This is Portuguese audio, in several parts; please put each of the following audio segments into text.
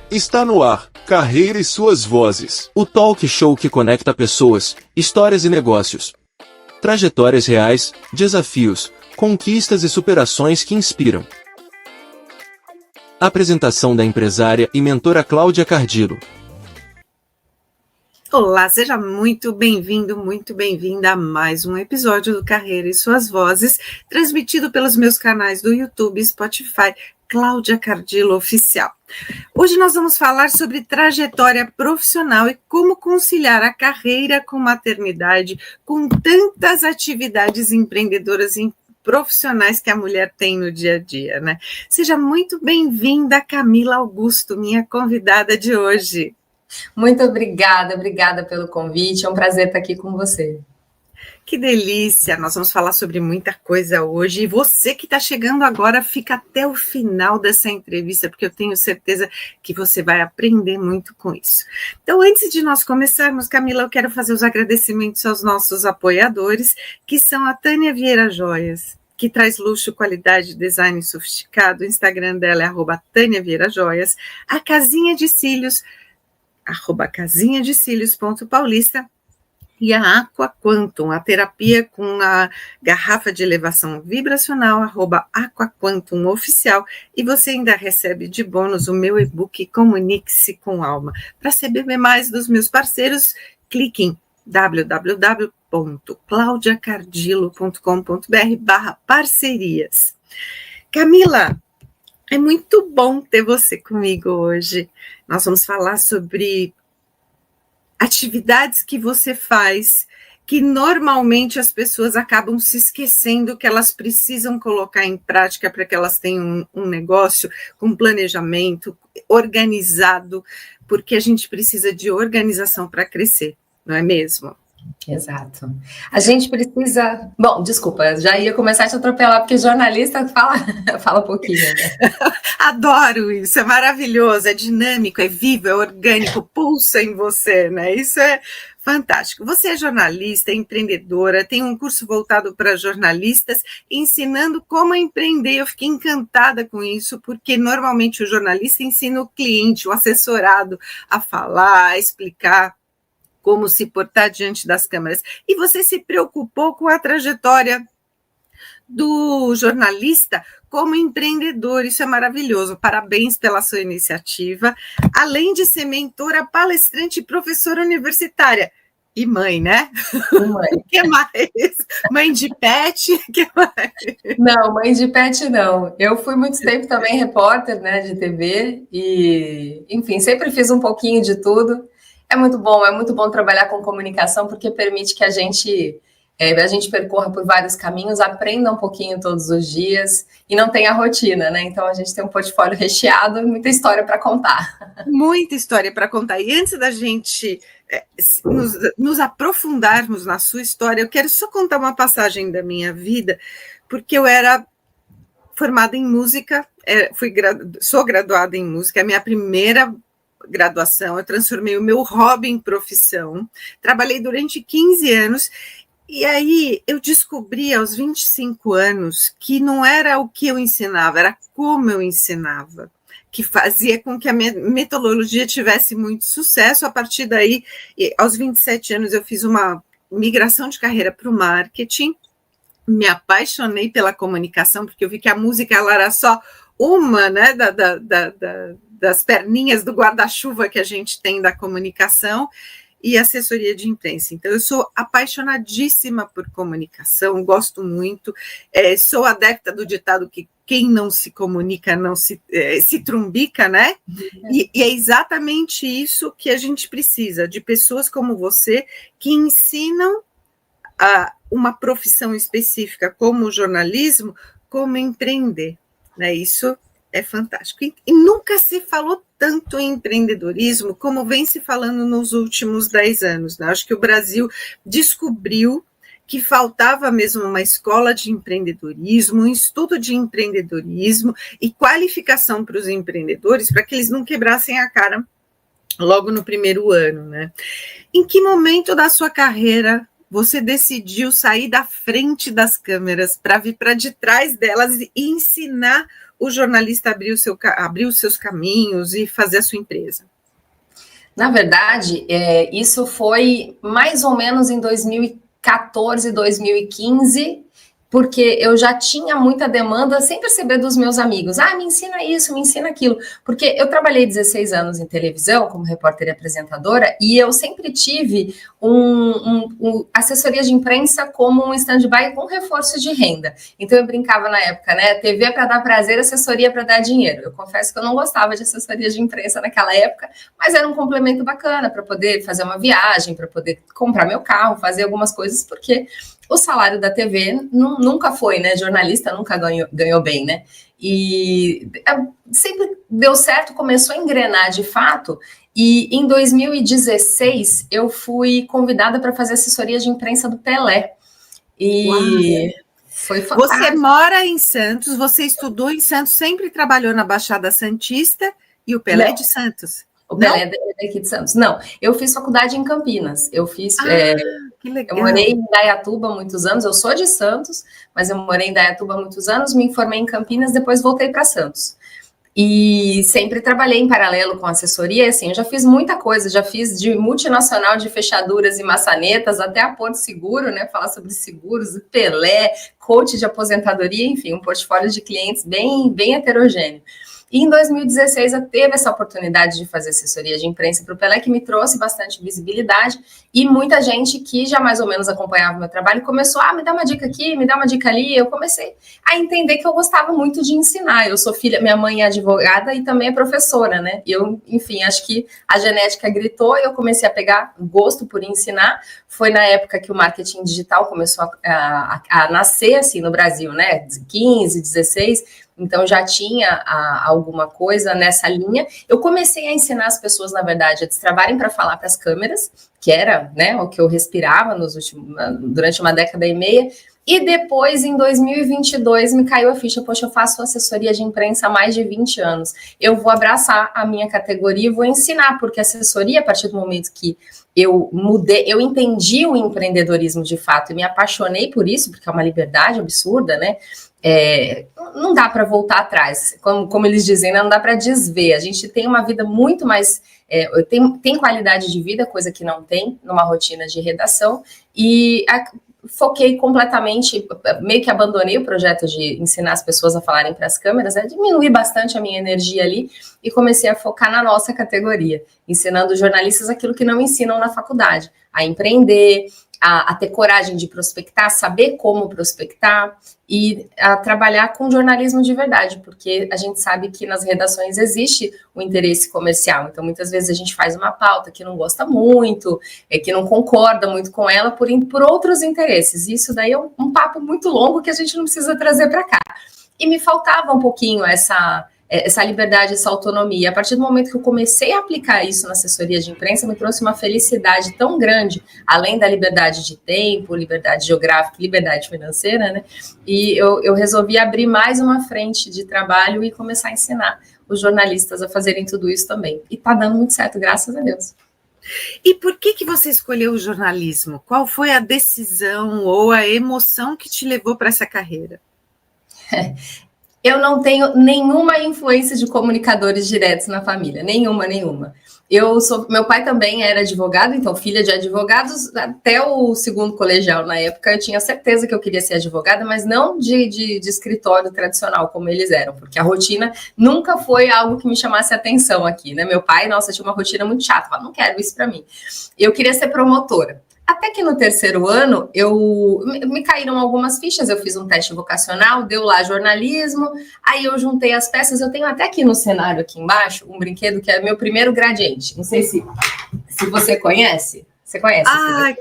Está no ar, Carreira e Suas Vozes. O talk show que conecta pessoas, histórias e negócios. Trajetórias reais, desafios, conquistas e superações que inspiram. Apresentação da empresária e mentora Cláudia Cardillo. Olá, seja muito bem-vindo, muito bem-vinda a mais um episódio do Carreira e Suas Vozes, transmitido pelos meus canais do YouTube e Spotify, Cláudia Cardillo Oficial. Hoje nós vamos falar sobre trajetória profissional e como conciliar a carreira com maternidade, com tantas atividades empreendedoras e profissionais que a mulher tem no dia a dia, né? Seja muito bem-vinda, Camila Augusto, minha convidada de hoje. Muito obrigada pelo convite, é um prazer estar aqui com você. Que delícia, nós vamos falar sobre muita coisa hoje, e você que está chegando agora, fica até o final dessa entrevista, porque eu tenho certeza que você vai aprender muito com isso. Então, antes de nós começarmos, Camila, eu quero fazer os agradecimentos aos nossos apoiadores, que são a Tânia Vieira Joias, que traz luxo, qualidade, design sofisticado, o Instagram dela é @TâniaVieiraJoias, a Casinha de Cílios, @casinhadecilios.paulista, e a Aqua Quantum, a terapia com a garrafa de elevação vibracional, @Aqua Quantum Oficial, e você ainda recebe de bônus o meu e-book Comunique-se com Alma. Para saber mais dos meus parceiros, clique em www.claudiacardillo.com.br/parcerias. Camila, é muito bom ter você comigo hoje. Nós vamos falar sobre atividades que você faz, que normalmente as pessoas acabam se esquecendo que elas precisam colocar em prática para que elas tenham um negócio com planejamento, organizado, porque a gente precisa de organização para crescer, não é mesmo? Exato. A gente precisa... Bom, desculpa, já ia começar a te atropelar, porque jornalista fala pouquinho, né? Adoro isso, é maravilhoso, é dinâmico, é vivo, é orgânico, pulsa em você, né? Isso é fantástico. Você é jornalista, é empreendedora, tem um curso voltado para jornalistas, ensinando como empreender. Eu fiquei encantada com isso, porque normalmente o jornalista ensina o cliente, o assessorado, a falar, a explicar como se portar diante das câmeras. E você se preocupou com a trajetória do jornalista como empreendedor, isso é maravilhoso, parabéns pela sua iniciativa, além de ser mentora, palestrante e professora universitária, e mãe, né? Mãe. O que mais? Mãe de pet? Que mais? Não, mãe de pet não, eu fui muito tempo também repórter, né, de TV, e enfim, sempre fiz um pouquinho de tudo. É muito bom trabalhar com comunicação, porque permite que a gente percorra por vários caminhos, aprenda um pouquinho todos os dias e não tenha rotina, né? Então a gente tem um portfólio recheado e muita história para contar. Muita história para contar. E antes da gente nos aprofundarmos na sua história, eu quero só contar uma passagem da minha vida, porque eu era formada em música, sou graduada em música, é a minha primeira graduação, eu transformei o meu hobby em profissão, trabalhei durante 15 anos, e aí eu descobri aos 25 anos que não era o que eu ensinava, era como eu ensinava, que fazia com que a minha metodologia tivesse muito sucesso. A partir daí, aos 27 anos, eu fiz uma migração de carreira para o marketing, me apaixonei pela comunicação, porque eu vi que a música ela era só uma, né, das perninhas do guarda-chuva que a gente tem da comunicação, e assessoria de imprensa. Então, eu sou apaixonadíssima por comunicação, gosto muito, sou adepta do ditado que quem não se comunica não se trumbica, né? E é exatamente isso que a gente precisa, de pessoas como você, que ensinam uma profissão específica, como o jornalismo, como empreender, né? Isso é fantástico. E nunca se falou tanto em empreendedorismo como vem se falando nos últimos 10 anos, né? Acho que o Brasil descobriu que faltava mesmo uma escola de empreendedorismo, um estudo de empreendedorismo e qualificação para os empreendedores, para que eles não quebrassem a cara logo no primeiro ano, né? Em que momento da sua carreira você decidiu sair da frente das câmeras para vir para de trás delas e ensinar o jornalista abriu seus caminhos e fazer a sua empresa? Na verdade, isso foi mais ou menos em 2014, 2015, porque eu já tinha muita demanda sem perceber dos meus amigos. Me ensina isso, me ensina aquilo. Porque eu trabalhei 16 anos em televisão como repórter e apresentadora e eu sempre tive assessoria de imprensa como um stand-by com reforço de renda. Então eu brincava na época, né? TV é para dar prazer, assessoria para dar dinheiro. Eu confesso que eu não gostava de assessoria de imprensa naquela época, mas era um complemento bacana para poder fazer uma viagem, para poder comprar meu carro, fazer algumas coisas, porque o salário da TV nunca foi, né? Jornalista nunca ganhou bem, né? E sempre deu certo, começou a engrenar de fato. E em 2016 eu fui convidada para fazer assessoria de imprensa do Pelé. E uau, foi fantástico. Você mora em Santos, você estudou em Santos, sempre trabalhou na Baixada Santista e o Pelé é de Santos. O Pelé é daqui de Santos. Não, eu fiz faculdade em Campinas. Eu fiz. Que legal. Eu morei em Indaiatuba há muitos anos. Eu sou de Santos, mas eu morei em Indaiatuba há muitos anos. Me formei em Campinas, depois voltei para Santos. E sempre trabalhei em paralelo com assessoria. Assim, eu já fiz muita coisa. Já fiz de multinacional de fechaduras e maçanetas até a Porto Seguro, né? Falar sobre seguros, Pelé, coach de aposentadoria, enfim, um portfólio de clientes bem heterogêneo. E em 2016 eu teve essa oportunidade de fazer assessoria de imprensa para o Pelé, que me trouxe bastante visibilidade, e muita gente que já mais ou menos acompanhava o meu trabalho começou, me dá uma dica aqui, me dá uma dica ali. Eu comecei a entender que eu gostava muito de ensinar. Eu sou filha, minha mãe é advogada e também é professora, né? Eu, enfim, acho que a genética gritou e eu comecei a pegar gosto por ensinar. Foi na época que o marketing digital começou a nascer, assim, no Brasil, né? 15, 16... Então, já tinha alguma coisa nessa linha. Eu comecei a ensinar as pessoas, na verdade, a destravarem para falar para as câmeras, que era, né, o que eu respirava durante uma década e meia. E depois, em 2022, me caiu a ficha. Poxa, eu faço assessoria de imprensa há mais de 20 anos. Eu vou abraçar a minha categoria e vou ensinar, porque assessoria, a partir do momento que eu mudei, eu entendi o empreendedorismo de fato e me apaixonei por isso, porque é uma liberdade absurda, né? Não dá para voltar atrás, como eles dizem, não dá para desver. A gente tem uma vida muito mais, tem qualidade de vida, coisa que não tem numa rotina de redação, e foquei completamente, meio que abandonei o projeto de ensinar as pessoas a falarem para as câmeras, diminuí bastante a minha energia ali e comecei a focar na nossa categoria, ensinando jornalistas aquilo que não ensinam na faculdade, a empreender, a ter coragem de prospectar, saber como prospectar e a trabalhar com jornalismo de verdade, porque a gente sabe que nas redações existe o interesse comercial, então muitas vezes a gente faz uma pauta que não gosta muito, que não concorda muito com ela por outros interesses, e isso daí é um papo muito longo que a gente não precisa trazer para cá. E me faltava um pouquinho essa liberdade, essa autonomia. A partir do momento que eu comecei a aplicar isso na assessoria de imprensa, me trouxe uma felicidade tão grande, além da liberdade de tempo, liberdade geográfica, liberdade financeira, né? E eu resolvi abrir mais uma frente de trabalho e começar a ensinar os jornalistas a fazerem tudo isso também. E tá dando muito certo, graças a Deus. E por que você escolheu o jornalismo? Qual foi a decisão ou a emoção que te levou para essa carreira? Eu não tenho nenhuma influência de comunicadores diretos na família, nenhuma. Meu pai também era advogado, então filha de advogados, até o segundo colegial na época, eu tinha certeza que eu queria ser advogada, mas não de escritório tradicional, como eles eram, porque a rotina nunca foi algo que me chamasse atenção aqui, né? Meu pai, nossa, tinha uma rotina muito chata, falava, não quero isso para mim. Eu queria ser promotora. Até que no terceiro ano, me caíram algumas fichas, eu fiz um teste vocacional, deu lá jornalismo, aí eu juntei as peças, eu tenho até aqui no cenário, aqui embaixo, um brinquedo que é meu primeiro gradiente, não sei se você conhece. Você conhece?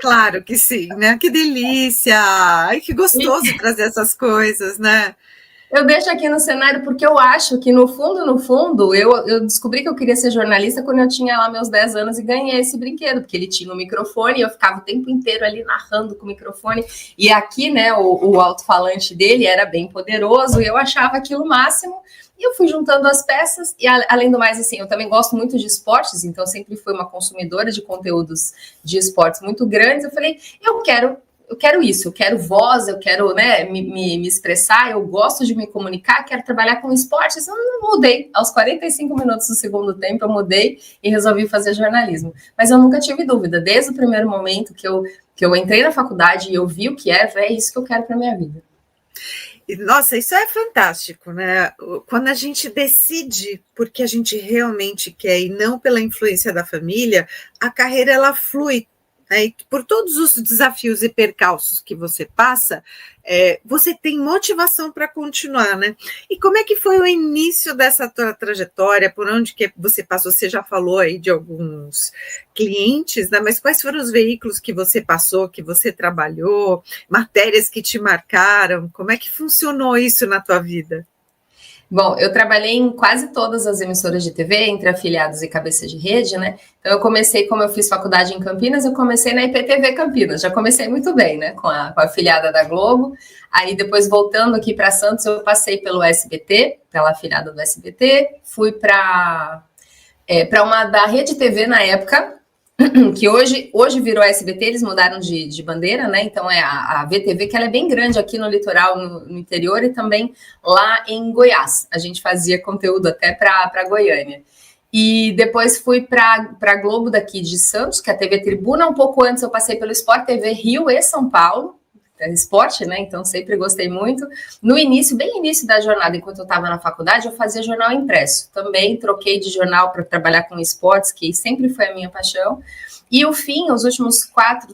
Claro que sim, né? Que delícia! Ai, que gostoso trazer essas coisas, né? Eu deixo aqui no cenário porque eu acho que, no fundo, eu descobri que eu queria ser jornalista quando eu tinha lá meus 10 anos e ganhei esse brinquedo, porque ele tinha um microfone e eu ficava o tempo inteiro ali narrando com o microfone. E aqui, né, o alto-falante dele era bem poderoso e eu achava aquilo o máximo. E eu fui juntando as peças e, além do mais, assim, eu também gosto muito de esportes, então sempre fui uma consumidora de conteúdos de esportes muito grandes. Eu falei, eu quero eu quero isso, eu quero voz, eu quero, né, me expressar, eu gosto de me comunicar, quero trabalhar com esportes. Eu mudei, aos 45 minutos do segundo tempo, eu mudei e resolvi fazer jornalismo. Mas eu nunca tive dúvida, desde o primeiro momento que eu entrei na faculdade e eu vi o que é isso que eu quero para minha vida. Nossa, isso é fantástico, né? Quando a gente decide porque a gente realmente quer e não pela influência da família, a carreira ela flui. Né? E por todos os desafios e percalços que você passa, você tem motivação para continuar, né? E como é que foi o início dessa tua trajetória? Por onde que você passou? Você já falou aí de alguns clientes, né? Mas quais foram os veículos que você passou, que você trabalhou, matérias que te marcaram? Como é que funcionou isso na tua vida? Bom, eu trabalhei em quase todas as emissoras de TV, entre afiliados e cabeça de rede, né? Então eu comecei, como eu fiz faculdade em Campinas, eu comecei na IPTV Campinas, já comecei muito bem, né? Com a afiliada da Globo. Aí depois, voltando aqui para Santos, eu passei pelo SBT, pela afiliada do SBT, fui para uma da Rede TV na época, que hoje virou SBT, eles mudaram de bandeira, né? Então é a VTV, que ela é bem grande aqui no litoral, no interior, e também lá em Goiás. A gente fazia conteúdo até para Goiânia. E depois fui para a Globo daqui de Santos, que é a TV Tribuna. Um pouco antes eu passei pelo Sport TV Rio e São Paulo, esporte, né? Então sempre gostei muito. No início, bem início da jornada, enquanto eu estava na faculdade, eu fazia jornal impresso. Também troquei de jornal para trabalhar com esportes, que sempre foi a minha paixão. E o fim, os últimos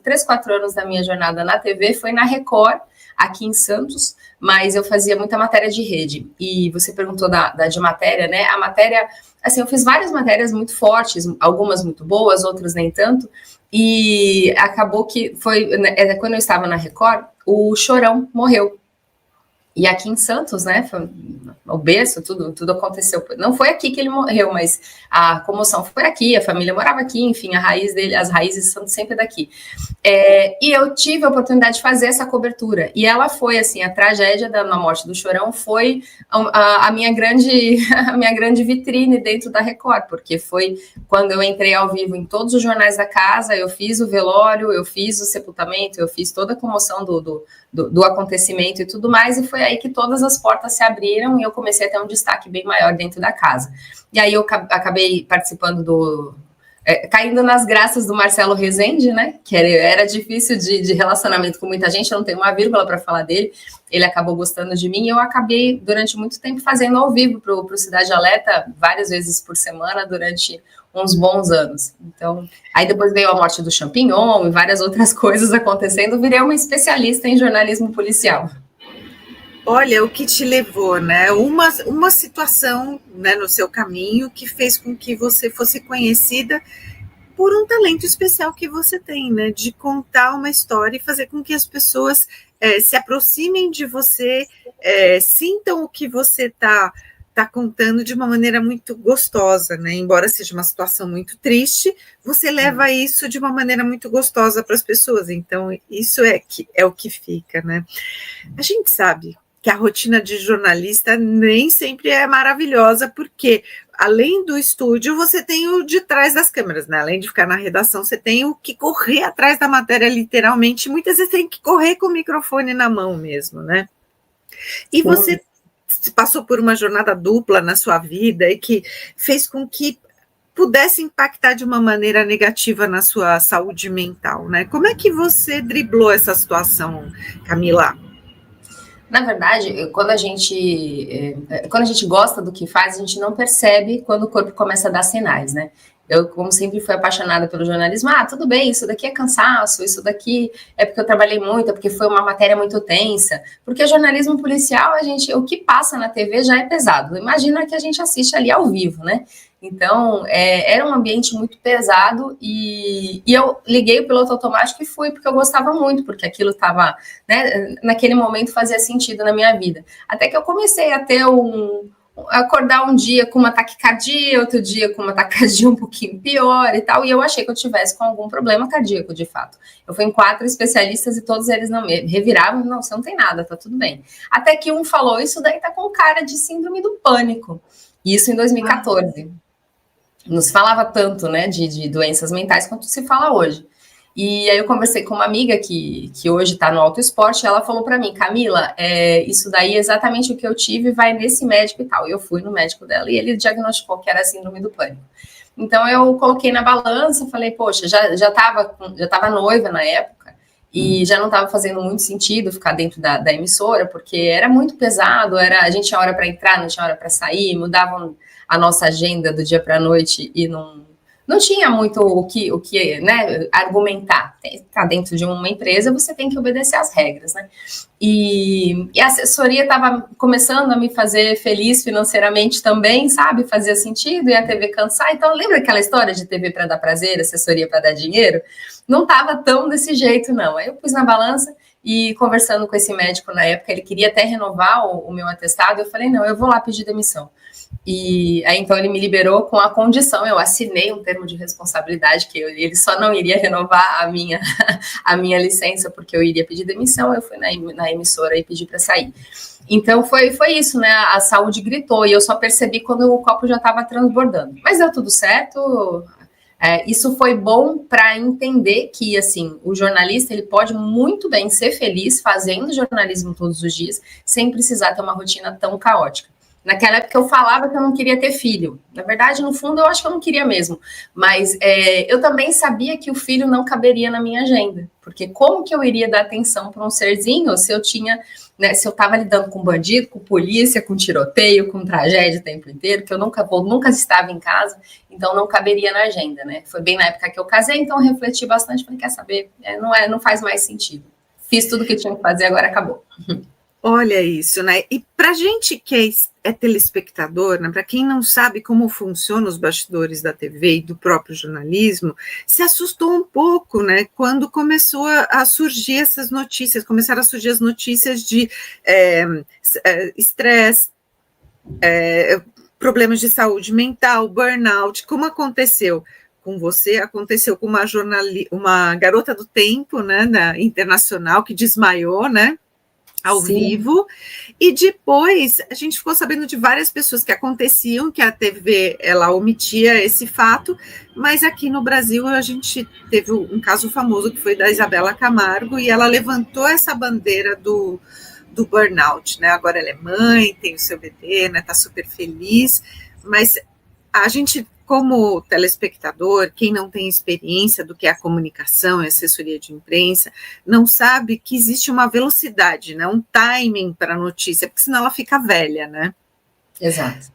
3, 4 anos da minha jornada na TV foi na Record, aqui em Santos, mas eu fazia muita matéria de rede. E você perguntou de matéria, né? A matéria, assim, eu fiz várias matérias muito fortes, algumas muito boas, outras nem tanto. E acabou que foi, quando eu estava na Record, o Chorão morreu. E aqui em Santos, né, foi o berço, tudo aconteceu. Não foi aqui que ele morreu, mas a comoção foi aqui, a família morava aqui, enfim, as raízes são sempre daqui. E eu tive a oportunidade de fazer essa cobertura. E ela foi, assim, a tragédia na morte do Chorão foi a minha grande vitrine dentro da Record, porque foi quando eu entrei ao vivo em todos os jornais da casa, eu fiz o velório, eu fiz o sepultamento, eu fiz toda a comoção do acontecimento e tudo mais, e foi aí que todas as portas se abriram e eu comecei a ter um destaque bem maior dentro da casa. E aí eu acabei participando caindo nas graças do Marcelo Rezende, né, que era difícil de relacionamento com muita gente, eu não tenho uma vírgula para falar dele, ele acabou gostando de mim, e eu acabei durante muito tempo fazendo ao vivo para o Cidade Alerta, várias vezes por semana, durante uns bons anos. Então, aí depois veio a morte do Champignon e várias outras coisas acontecendo, virei uma especialista em jornalismo policial. Olha, o que te levou, né? Uma situação, né, no seu caminho que fez com que você fosse conhecida por um talento especial que você tem, né? De contar uma história e fazer com que as pessoas se aproximem de você, sintam o que você está contando de uma maneira muito gostosa, né? Embora seja uma situação muito triste, você leva isso de uma maneira muito gostosa para as pessoas. Então, isso é o que fica, né? A gente sabe que a rotina de jornalista nem sempre é maravilhosa, porque além do estúdio, você tem o de trás das câmeras, né? Além de ficar na redação, você tem o que correr atrás da matéria, literalmente. Muitas vezes tem que correr com o microfone na mão mesmo, né? E você passou por uma jornada dupla na sua vida e que fez com que pudesse impactar de uma maneira negativa na sua saúde mental, né? Como é que você driblou essa situação, Camila? Na verdade, quando a gente gosta do que faz, a gente não percebe quando o corpo começa a dar sinais, né? Eu, como sempre, fui apaixonada pelo jornalismo. Tudo bem, isso daqui é cansaço, isso daqui é porque eu trabalhei muito, é porque foi uma matéria muito tensa. Porque jornalismo policial, o que passa na TV já é pesado. Imagina que a gente assiste ali ao vivo, né? Então, era um ambiente muito pesado e eu liguei o piloto automático e fui porque eu gostava muito, porque aquilo estava, né, naquele momento fazia sentido na minha vida. Até que eu comecei a ter acordar um dia com uma taquicardia, outro dia com uma taquicardia um pouquinho pior e tal, e eu achei que eu tivesse com algum problema cardíaco, de fato. Eu fui em 4 especialistas e todos eles não me reviravam, não, você não tem nada, tá tudo bem. Até que um falou, isso daí tá com cara de síndrome do pânico. Isso em 2014. Não se falava tanto, né, de doenças mentais quanto se fala hoje. E aí eu conversei com uma amiga que hoje está no Auto Esporte, e ela falou para mim, Camila, isso daí é exatamente o que eu tive, vai nesse médico e tal. E eu fui no médico dela e ele diagnosticou que era síndrome do pânico. Então eu coloquei na balança, falei, poxa, já tava noiva na época, e já não estava fazendo muito sentido ficar dentro da emissora, porque era muito pesado, a gente tinha hora para entrar, não tinha hora para sair, mudavam a nossa agenda do dia para a noite e não tinha muito o que né, argumentar. Está dentro de uma empresa, você tem que obedecer às regras, né? E a assessoria estava começando a me fazer feliz financeiramente também, sabe? Fazia sentido, e a TV cansar. Então, lembra aquela história de TV para dar prazer, assessoria para dar dinheiro? Não estava tão desse jeito, não. Aí eu pus na balança e conversando com esse médico na época, ele queria até renovar o meu atestado. Eu falei, não, eu vou lá pedir demissão. E aí, então, ele me liberou com a condição, eu assinei um termo de responsabilidade, que ele só não iria renovar a minha licença, porque eu iria pedir demissão, eu fui na emissora e pedi para sair. Então, foi isso, né? A saúde gritou, e eu só percebi quando o copo já estava transbordando. Mas deu tudo certo. Isso foi bom para entender que, assim, o jornalista, ele pode muito bem ser feliz fazendo jornalismo todos os dias, sem precisar ter uma rotina tão caótica. Naquela época eu falava que eu não queria ter filho. Na verdade, no fundo, eu acho que eu não queria mesmo. Mas eu também sabia que o filho não caberia na minha agenda. Porque como que eu iria dar atenção para um serzinho se eu tinha, né, se eu estava lidando com bandido, com polícia, com tiroteio, com tragédia o tempo inteiro, que eu nunca estava em casa, então não caberia na agenda, né? Foi bem na época que eu casei, então eu refleti bastante, falei, quer saber? Não faz mais sentido. Fiz tudo o que tinha que fazer, agora acabou. Olha isso, né? E para gente que é telespectador, né? Para quem não sabe como funcionam os bastidores da TV e do próprio jornalismo, se assustou um pouco, né? Quando começou a surgir essas notícias, começaram a surgir as notícias de estresse, problemas de saúde mental, burnout, como aconteceu com você, aconteceu com uma garota do tempo, né? Internacional, que desmaiou, né? Ao Sim. vivo, e depois a gente ficou sabendo de várias pessoas que aconteciam, que a TV, ela omitia esse fato, mas aqui no Brasil a gente teve um caso famoso que foi da Isabela Camargo, e ela levantou essa bandeira do burnout, né? Agora ela é mãe, tem o seu bebê, né? Tá super feliz, mas a gente, como telespectador, quem não tem experiência do que é a comunicação e assessoria de imprensa, não sabe que existe uma velocidade, né, um timing para a notícia, porque senão ela fica velha, né? Exato.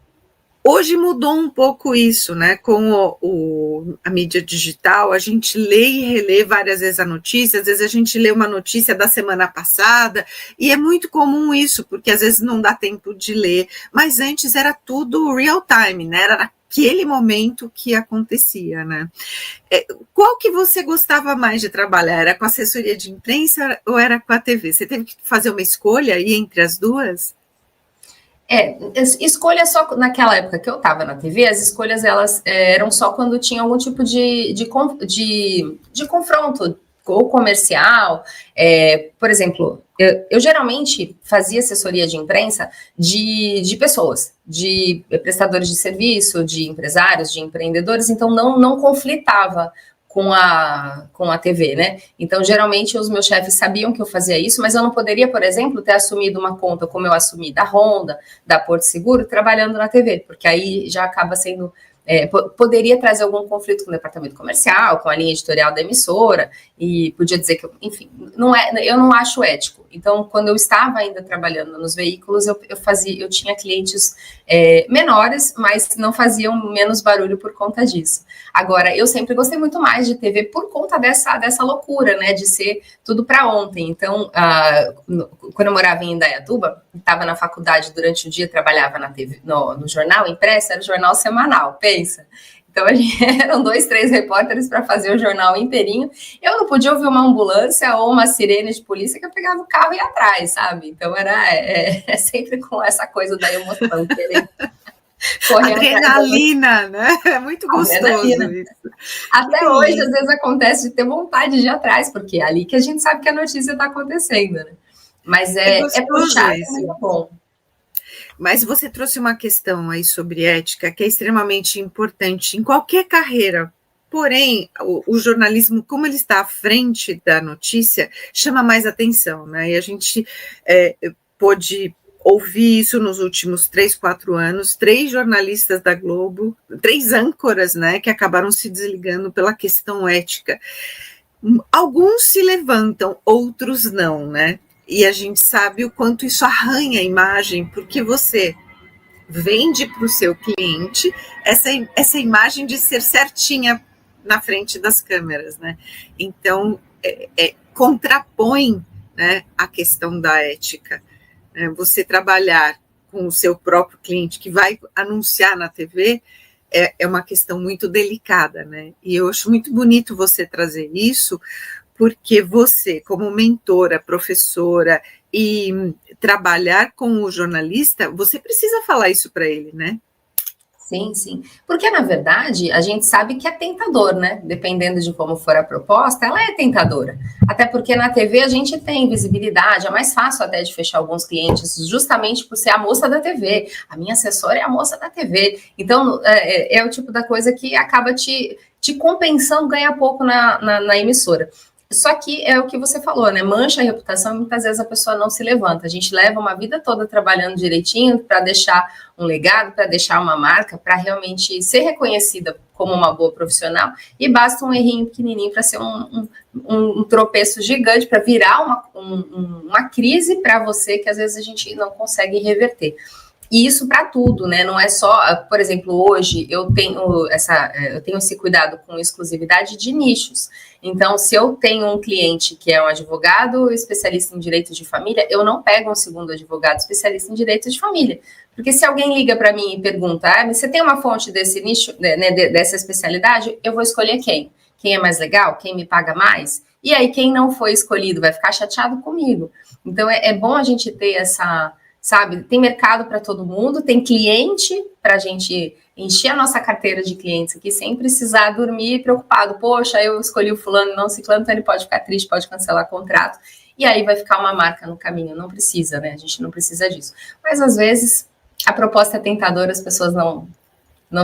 Hoje mudou um pouco isso, né? Com a mídia digital, a gente lê e relê várias vezes a notícia, às vezes a gente lê uma notícia da semana passada, e é muito comum isso, porque às vezes não dá tempo de ler, mas antes era tudo real time, né? Era aquele momento que acontecia, né? Qual que você gostava mais de trabalhar? Era com a assessoria de imprensa ou era com a TV? Você teve que fazer uma escolha aí entre as duas? Escolha só naquela época que eu estava na TV, as escolhas elas eram só quando tinha algum tipo de confronto ou comercial. Por exemplo, eu geralmente fazia assessoria de imprensa de pessoas, de prestadores de serviço, de empresários, de empreendedores, então não conflitava com a TV, né? Então, geralmente, os meus chefes sabiam que eu fazia isso, mas eu não poderia, por exemplo, ter assumido uma conta como eu assumi da Honda, da Porto Seguro, trabalhando na TV, porque aí já acaba sendo... poderia trazer algum conflito com o departamento comercial, com a linha editorial da emissora, e podia dizer que, enfim, eu não acho ético. Então, quando eu estava ainda trabalhando nos veículos, eu tinha clientes menores, mas não faziam menos barulho por conta disso. Agora, eu sempre gostei muito mais de TV por conta dessa loucura, né, de ser tudo para ontem. Então, quando eu morava em Indaiatuba, estava na faculdade durante o dia, trabalhava na TV, no jornal impresso, era o jornal semanal, pensa. Então, eram 2, 3 repórteres para fazer o jornal inteirinho. Eu não podia ouvir uma ambulância ou uma sirene de polícia que eu pegava o carro e ia atrás, sabe? Então, era sempre com essa coisa da emoção, querendo correr. Adrenalina, né? É muito gostoso isso. Até hoje, às vezes, acontece de ter vontade de ir atrás, porque é ali que a gente sabe que a notícia está acontecendo, né? Mas é puxado, é muito bom. Mas você trouxe uma questão aí sobre ética que é extremamente importante em qualquer carreira porém, o jornalismo, como ele está à frente da notícia, chama mais atenção, né? E a gente pôde ouvir isso nos últimos 3, 4 anos, 3 jornalistas da Globo, 3 âncoras, né, que acabaram se desligando pela questão ética. Alguns se levantam, outros não, né? E a gente sabe o quanto isso arranha a imagem, porque você vende para o seu cliente essa imagem de ser certinha na frente das câmeras, né? Então, contrapõe, né, a questão da ética. Você trabalhar com o seu próprio cliente que vai anunciar na TV é uma questão muito delicada, né? E eu acho muito bonito você trazer isso, porque você, como mentora, professora, e trabalhar com o jornalista, você precisa falar isso para ele, né? Sim, sim. Porque, na verdade, a gente sabe que é tentador, né? Dependendo de como for a proposta, ela é tentadora. Até porque na TV a gente tem visibilidade, é mais fácil até de fechar alguns clientes, justamente por ser a moça da TV. A minha assessora é a moça da TV. Então, é o tipo da coisa que acaba te compensando ganhar pouco na emissora. Só que é o que você falou, né? Mancha a reputação e muitas vezes a pessoa não se levanta. A gente leva uma vida toda trabalhando direitinho para deixar um legado, para deixar uma marca, para realmente ser reconhecida como uma boa profissional, e basta um errinho pequenininho para ser um tropeço gigante, para virar uma crise para você que às vezes a gente não consegue reverter. E isso para tudo, né? Não é só, por exemplo, hoje eu tenho esse cuidado com exclusividade de nichos. Então, se eu tenho um cliente que é um advogado especialista em direito de família, eu não pego um segundo advogado especialista em direito de família. Porque se alguém liga para mim e pergunta, você tem uma fonte desse nicho, né, dessa especialidade, eu vou escolher quem? Quem é mais legal? Quem me paga mais? E aí, quem não foi escolhido vai ficar chateado comigo. Então, é bom a gente ter essa... Sabe, tem mercado para todo mundo, tem cliente para a gente encher a nossa carteira de clientes aqui sem precisar dormir preocupado. Poxa, eu escolhi o fulano, não ciclano, então ele pode ficar triste, pode cancelar contrato, e aí vai ficar uma marca no caminho. Não precisa, né? A gente não precisa disso. Mas às vezes a proposta é tentadora, as pessoas não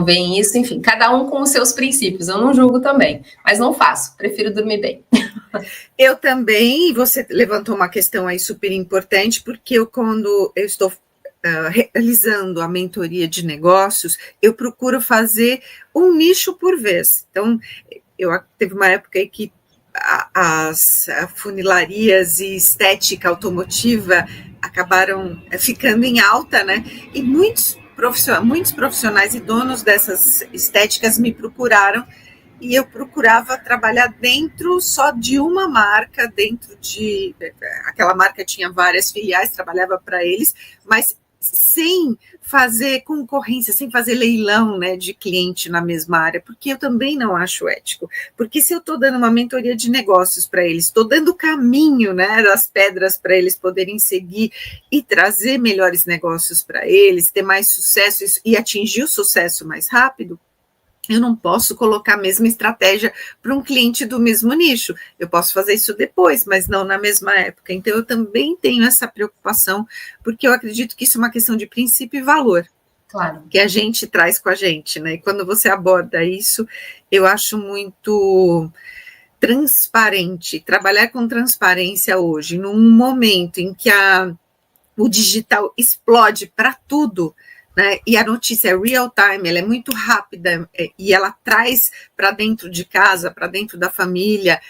veem isso, enfim, cada um com os seus princípios. Eu não julgo também, mas não faço, prefiro dormir bem. Eu também, e você levantou uma questão aí super importante, porque quando eu estou realizando a mentoria de negócios, eu procuro fazer um nicho por vez. Então, teve uma época aí que as funilarias e estética automotiva acabaram ficando em alta, né? E muitos profissionais e donos dessas estéticas me procuraram, e eu procurava trabalhar dentro só de uma marca, aquela marca tinha várias filiais, trabalhava para eles, mas sem fazer concorrência, sem fazer leilão, né, de cliente na mesma área, porque eu também não acho ético. Porque se eu estou dando uma mentoria de negócios para eles, estou dando o caminho, né, das pedras para eles poderem seguir e trazer melhores negócios para eles, ter mais sucesso e atingir o sucesso mais rápido, eu não posso colocar a mesma estratégia para um cliente do mesmo nicho. Eu posso fazer isso depois, mas não na mesma época. Então, eu também tenho essa preocupação, porque eu acredito que isso é uma questão de princípio e valor. Claro. Que a gente traz com a gente, né? E quando você aborda isso, eu acho muito transparente. Trabalhar com transparência hoje, num momento em que o digital explode para tudo, né? E a notícia é real time, ela é muito rápida, e ela traz para dentro de casa, para dentro da família,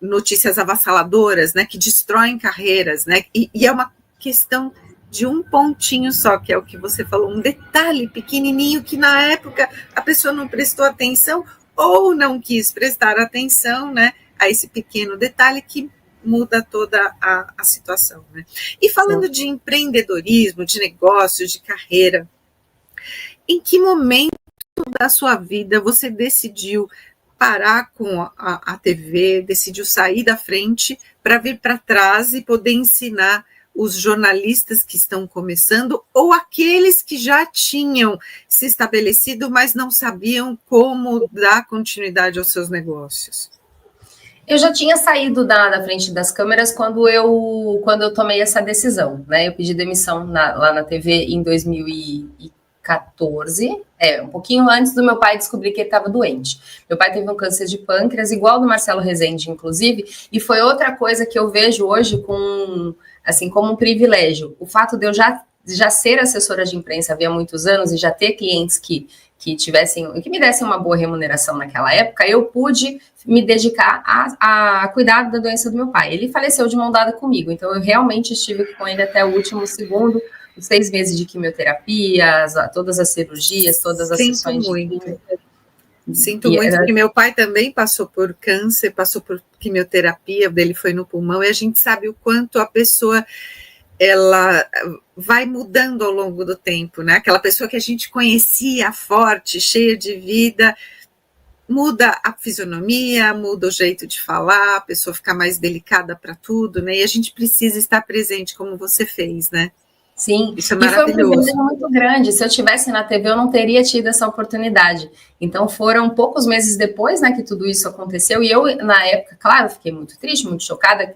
notícias avassaladoras, né, que destroem carreiras, né? E é uma questão de um pontinho só, que é o que você falou, um detalhe pequenininho que na época a pessoa não prestou atenção ou não quis prestar atenção, né, a esse pequeno detalhe que muda toda a situação, né? E falando de empreendedorismo, de negócios, de carreira, em que momento da sua vida você decidiu parar com a TV, decidiu sair da frente para vir para trás e poder ensinar os jornalistas que estão começando ou aqueles que já tinham se estabelecido, mas não sabiam como dar continuidade aos seus negócios? Eu já tinha saído da frente das câmeras quando eu tomei essa decisão, né? Eu pedi demissão lá na TV em 2014, 2014, um pouquinho antes do meu pai descobrir que ele estava doente. Meu pai teve um câncer de pâncreas, igual do Marcelo Rezende, inclusive, e foi outra coisa que eu vejo hoje como um privilégio. O fato de eu já ser assessora de imprensa havia muitos anos e já ter clientes que me dessem uma boa remuneração naquela época, eu pude me dedicar a cuidar da doença do meu pai. Ele faleceu de mão dada comigo, então eu realmente estive com ele até o último segundo, os 6 meses de quimioterapia, todas as cirurgias, todas as sessões de quimio. Sinto muito, porque meu pai também passou por câncer, passou por quimioterapia, dele foi no pulmão, e a gente sabe o quanto a pessoa ela vai mudando ao longo do tempo, né? Aquela pessoa que a gente conhecia, forte, cheia de vida, muda a fisionomia, muda o jeito de falar, a pessoa fica mais delicada para tudo, né? E a gente precisa estar presente, como você fez, né? Sim, isso é maravilhoso. E foi um privilégio muito grande. Se eu tivesse na TV, eu não teria tido essa oportunidade. Então, foram poucos meses depois, né, que tudo isso aconteceu. E eu, na época, claro, fiquei muito triste, muito chocada.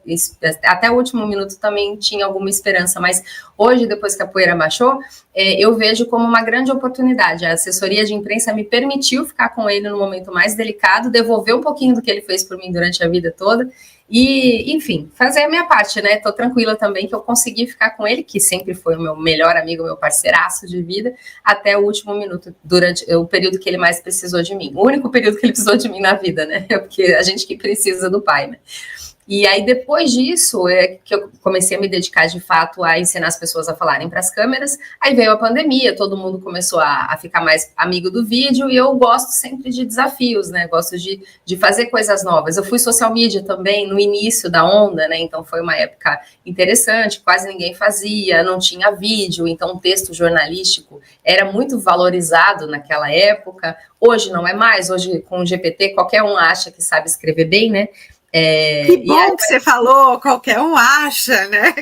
Até o último minuto também tinha alguma esperança. Mas hoje, depois que a poeira baixou, eu vejo como uma grande oportunidade. A assessoria de imprensa me permitiu ficar com ele no momento mais delicado, devolver um pouquinho do que ele fez por mim durante a vida toda. E, enfim, fazer a minha parte, né? Tô tranquila também que eu consegui ficar com ele, que sempre foi o meu melhor amigo, meu parceiraço de vida, até o último minuto, durante o período que ele mais precisou de mim. O único período que ele precisou de mim na vida, né? Porque a gente que precisa do pai, né? E aí, depois disso, que eu comecei a me dedicar, de fato, a ensinar as pessoas a falarem para as câmeras. Aí veio a pandemia, todo mundo começou a ficar mais amigo do vídeo, e eu gosto sempre de desafios, né? Gosto de fazer coisas novas. Eu fui social media também, no início da onda, né? Então, foi uma época interessante, quase ninguém fazia, não tinha vídeo, então o texto jornalístico era muito valorizado naquela época. Hoje não é mais, hoje com o GPT, qualquer um acha que sabe escrever bem, né? Que bom que você falou, qualquer um acha, né?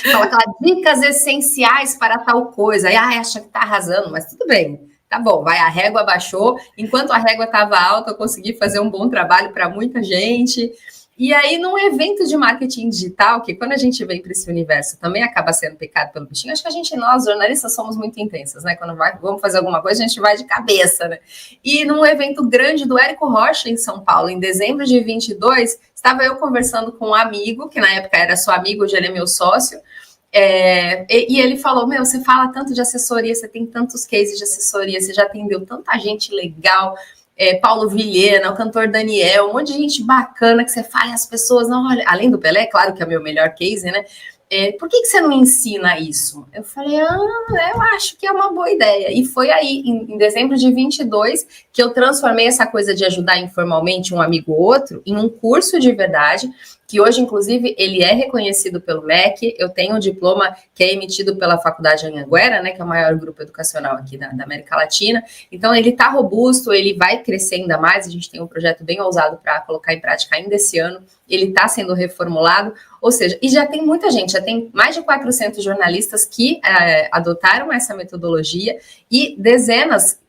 Fala aquelas dicas essenciais para tal coisa, aí acha que tá arrasando, mas tudo bem, tá bom, a régua baixou, enquanto a régua estava alta, eu consegui fazer um bom trabalho para muita gente. E aí, num evento de marketing digital, que quando a gente vem para esse universo também acaba sendo picado pelo bichinho, acho que nós, jornalistas, somos muito intensas, né? Quando vamos fazer alguma coisa, a gente vai de cabeça, né? E num evento grande do Érico Rocha, em São Paulo, em dezembro de 22, estava eu conversando com um amigo, que na época era só amigo, hoje ele é meu sócio, e ele falou, você fala tanto de assessoria, você tem tantos cases de assessoria, você já atendeu tanta gente legal, Paulo Vilhena, o cantor Daniel, um monte de gente bacana que você fala e as pessoas, não, olha, além do Pelé, claro que é o meu melhor case, né? Por que você não ensina isso? Eu falei, eu acho que é uma boa ideia. E foi aí, em dezembro de 22, que eu transformei essa coisa de ajudar informalmente um amigo ou outro em um curso de verdade, que hoje, inclusive, ele é reconhecido pelo MEC. Eu tenho um diploma que é emitido pela Faculdade Anhanguera, né, que é o maior grupo educacional aqui da América Latina. Então, ele está robusto, ele vai crescer ainda mais. A gente tem um projeto bem ousado para colocar em prática ainda esse ano. Ele está sendo reformulado, ou seja, e já tem muita gente, já tem mais de 400 jornalistas que adotaram essa metodologia e dezenas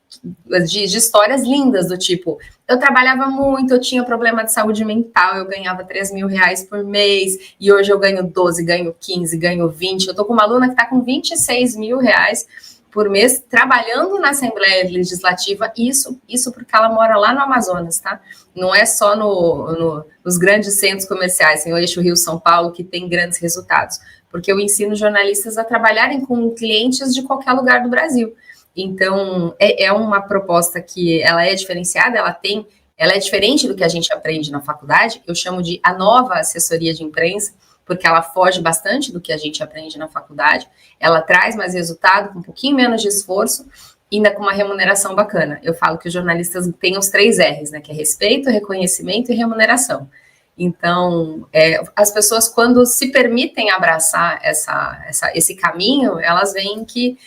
de histórias lindas, do tipo, eu trabalhava muito, eu tinha problema de saúde mental, eu ganhava R$3.000 por mês, e hoje eu ganho 12, ganho 15, ganho 20, eu tô com uma aluna que tá com R$26.000 por mês, trabalhando na Assembleia Legislativa, isso porque ela mora lá no Amazonas, tá? Não é só nos grandes centros comerciais, no eixo Rio-São Paulo, que tem grandes resultados, porque eu ensino jornalistas a trabalharem com clientes de qualquer lugar do Brasil. Então, é uma proposta que ela é diferenciada, ela é diferente do que a gente aprende na faculdade, eu chamo de a nova assessoria de imprensa, porque ela foge bastante do que a gente aprende na faculdade, ela traz mais resultado, com um pouquinho menos de esforço, ainda com uma remuneração bacana. Eu falo que os jornalistas têm os 3 R's, né, que é respeito, reconhecimento e remuneração. Então, as pessoas, quando se permitem abraçar esse caminho, elas veem que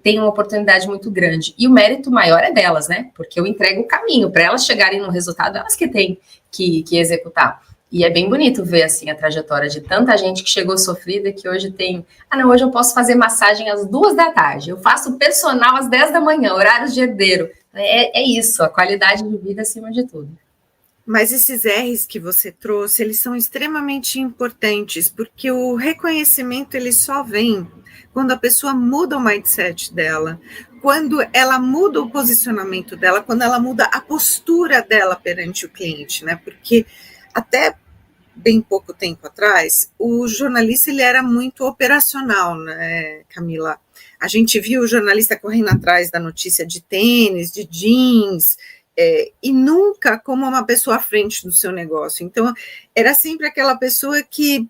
tem uma oportunidade muito grande. E o mérito maior é delas, né? Porque eu entrego o caminho. Para elas chegarem no resultado, elas que têm que executar. E é bem bonito ver, assim, a trajetória de tanta gente que chegou sofrida e que hoje tem... hoje eu posso fazer massagem às 2 da tarde. Eu faço personal às 10 da manhã, horários de herdeiro. É isso, a qualidade de vida acima de tudo. Mas esses R's que você trouxe, eles são extremamente importantes, porque o reconhecimento ele só vem quando a pessoa muda o mindset dela, quando ela muda o posicionamento dela, quando ela muda a postura dela perante o cliente, né? Porque até bem pouco tempo atrás, o jornalista ele era muito operacional, né, Camila? A gente viu o jornalista correndo atrás da notícia de tênis, de jeans, e nunca como uma pessoa à frente do seu negócio. Então, era sempre aquela pessoa que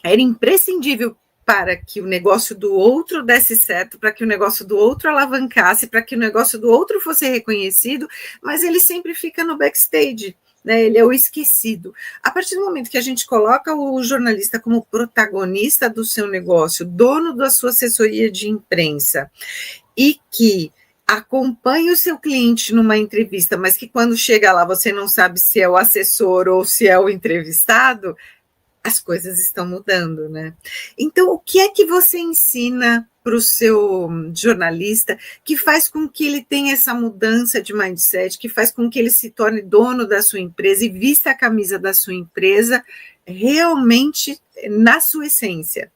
era imprescindível para que o negócio do outro desse certo, para que o negócio do outro alavancasse, para que o negócio do outro fosse reconhecido, mas ele sempre fica no backstage, né? Ele é o esquecido. A partir do momento que a gente coloca o jornalista como protagonista do seu negócio, dono da sua assessoria de imprensa, e que acompanha o seu cliente numa entrevista, mas que quando chega lá você não sabe se é o assessor ou se é o entrevistado, as coisas estão mudando, né? Então, o que é que você ensina para o seu jornalista que faz com que ele tenha essa mudança de mindset, que faz com que ele se torne dono da sua empresa e vista a camisa da sua empresa realmente na sua essência?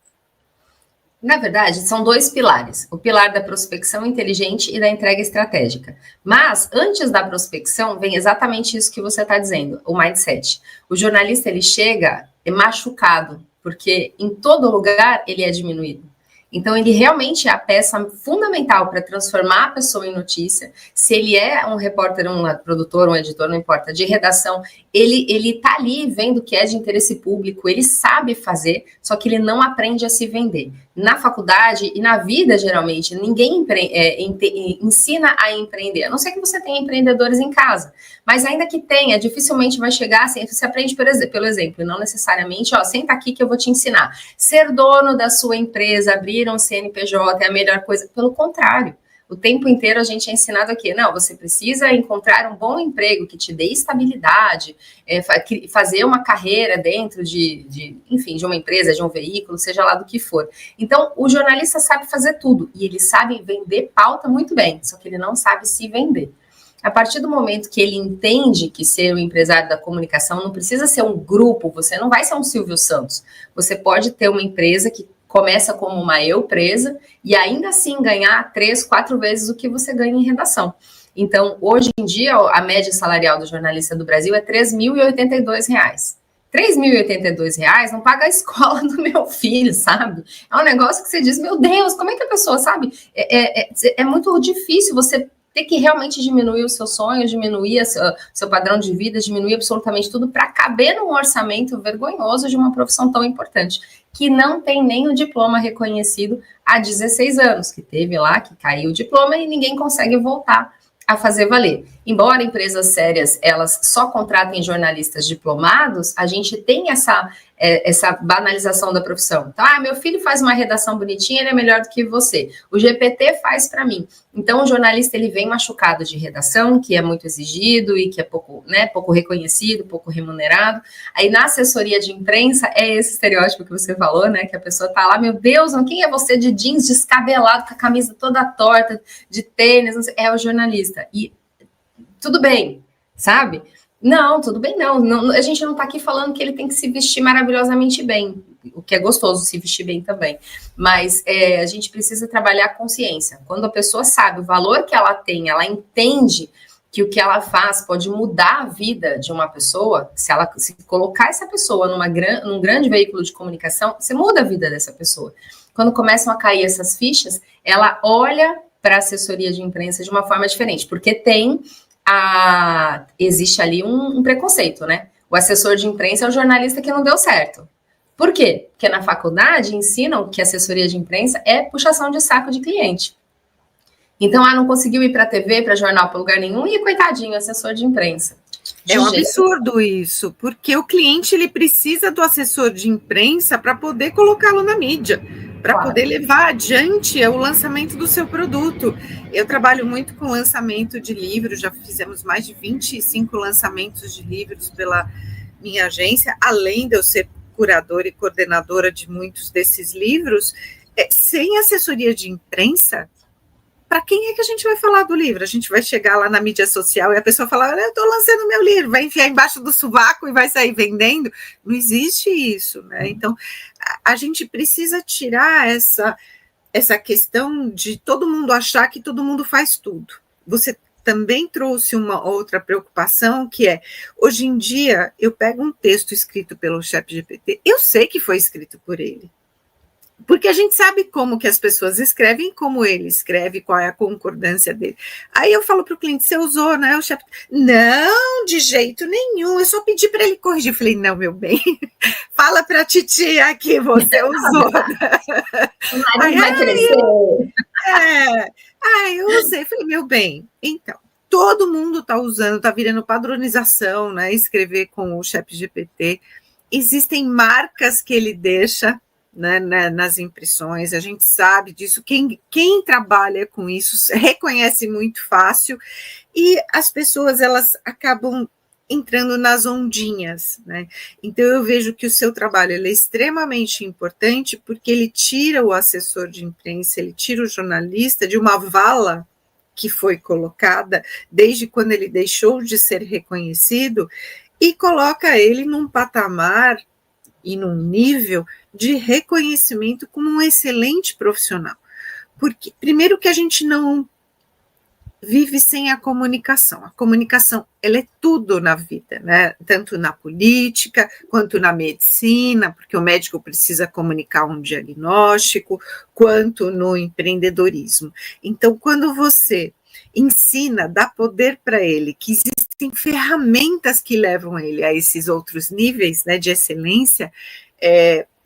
Na verdade, são dois pilares: o pilar da prospecção inteligente e da entrega estratégica. Mas, antes da prospecção, vem exatamente isso que você está dizendo, o mindset. O jornalista, ele chega machucado, porque em todo lugar ele é diminuído. Então, ele realmente é a peça fundamental para transformar a pessoa em notícia. Se ele é um repórter, um produtor, um editor, não importa, de redação, ele está ali vendo o que é de interesse público, ele sabe fazer, só que ele não aprende a se vender. Na faculdade e na vida, geralmente, ninguém ensina a empreender, a não ser que você tenha empreendedores em casa. Mas ainda que tenha, dificilmente vai chegar assim, você aprende pelo exemplo, não necessariamente, senta aqui que eu vou te ensinar. Ser dono da sua empresa, abrir um CNPJ é a melhor coisa. Pelo contrário, o tempo inteiro a gente é ensinado aqui, não, você precisa encontrar um bom emprego que te dê estabilidade, fazer uma carreira dentro enfim, de uma empresa, de um veículo, seja lá do que for. Então, o jornalista sabe fazer tudo, e ele sabe vender pauta muito bem, só que ele não sabe se vender. A partir do momento que ele entende que ser um empresário da comunicação não precisa ser um grupo, você não vai ser um Silvio Santos, você pode ter uma empresa que começa como uma eu-presa e ainda assim ganhar 3, 4 vezes o que você ganha em redação. Então, hoje em dia, a média salarial do jornalista do Brasil é R$ 3.082. R$ 3.082 não paga a escola do meu filho, sabe? É um negócio que você diz, meu Deus, como é que a pessoa, sabe? É muito difícil você ter que realmente diminuir os seus sonhos, diminuir seu padrão de vida, diminuir absolutamente tudo para caber num orçamento vergonhoso de uma profissão tão importante, que não tem nem o diploma reconhecido há 16 anos, que teve lá, que caiu o diploma e ninguém consegue voltar a fazer valer. Embora empresas sérias, elas só contratem jornalistas diplomados, a gente tem essa banalização da profissão. Então, meu filho faz uma redação bonitinha, ele é melhor do que você. O GPT faz para mim. Então, o jornalista, ele vem machucado de redação, que é muito exigido e que é pouco reconhecido, pouco remunerado. Aí, na assessoria de imprensa, é esse estereótipo que você falou, né? Que a pessoa tá lá, meu Deus, quem é você de jeans descabelado, com a camisa toda torta, de tênis, não sei, é o jornalista. E tudo bem, sabe? Não, tudo bem, não. A gente não tá aqui falando que ele tem que se vestir maravilhosamente bem, o que é gostoso se vestir bem também. Mas a gente precisa trabalhar a consciência. Quando a pessoa sabe o valor que ela tem, ela entende que o que ela faz pode mudar a vida de uma pessoa, se colocar essa pessoa num grande veículo de comunicação, você muda a vida dessa pessoa. Quando começam a cair essas fichas, ela olha para a assessoria de imprensa de uma forma diferente, porque existe ali um preconceito, né? O assessor de imprensa é o jornalista que não deu certo. Por quê? Porque na faculdade ensinam que assessoria de imprensa é puxação de saco de cliente. Então, não conseguiu ir para a TV, para jornal, para lugar nenhum, e coitadinho, assessor de imprensa. É um absurdo isso, porque o cliente ele precisa do assessor de imprensa para poder colocá-lo na mídia, para poder levar adiante o lançamento do seu produto. Eu trabalho muito com lançamento de livros, já fizemos mais de 25 lançamentos de livros pela minha agência, além de eu ser curadora e coordenadora de muitos desses livros. Sem assessoria de imprensa, para quem é que a gente vai falar do livro? A gente vai chegar lá na mídia social e a pessoa falar, olha, eu estou lançando meu livro, vai enfiar embaixo do sovaco e vai sair vendendo? Não existe isso, né? Então, a gente precisa tirar essa questão de todo mundo achar que todo mundo faz tudo. Você também trouxe uma outra preocupação, que é, hoje em dia, eu pego um texto escrito pelo ChatGPT, eu sei que foi escrito por ele, porque a gente sabe como que as pessoas escrevem, como ele escreve, qual é a concordância dele. Aí eu falo para o cliente, você usou, né? O chefe, não, de jeito nenhum, eu só pedi para ele corrigir. Eu falei, não, meu bem, fala para a titia que você usou. Aí vai crescer. Eu usei. Falei, meu bem, então, todo mundo está usando, está virando padronização, né? Escrever com o ChatGPT. Existem marcas que ele deixa, né, nas impressões, a gente sabe disso, quem trabalha com isso reconhece muito fácil, e as pessoas, elas acabam entrando nas ondinhas, né? Então eu vejo que o seu trabalho ele é extremamente importante, porque ele tira o assessor de imprensa, ele tira o jornalista de uma vala que foi colocada desde quando ele deixou de ser reconhecido, e coloca ele num patamar e num nível de reconhecimento como um excelente profissional. Porque, primeiro, que a gente não vive sem a comunicação. A comunicação, ela é tudo na vida, né? Tanto na política, quanto na medicina, porque o médico precisa comunicar um diagnóstico, quanto no empreendedorismo. Então, quando você ensina, dá poder para ele, que existem ferramentas que levam ele a esses outros níveis, né, de excelência,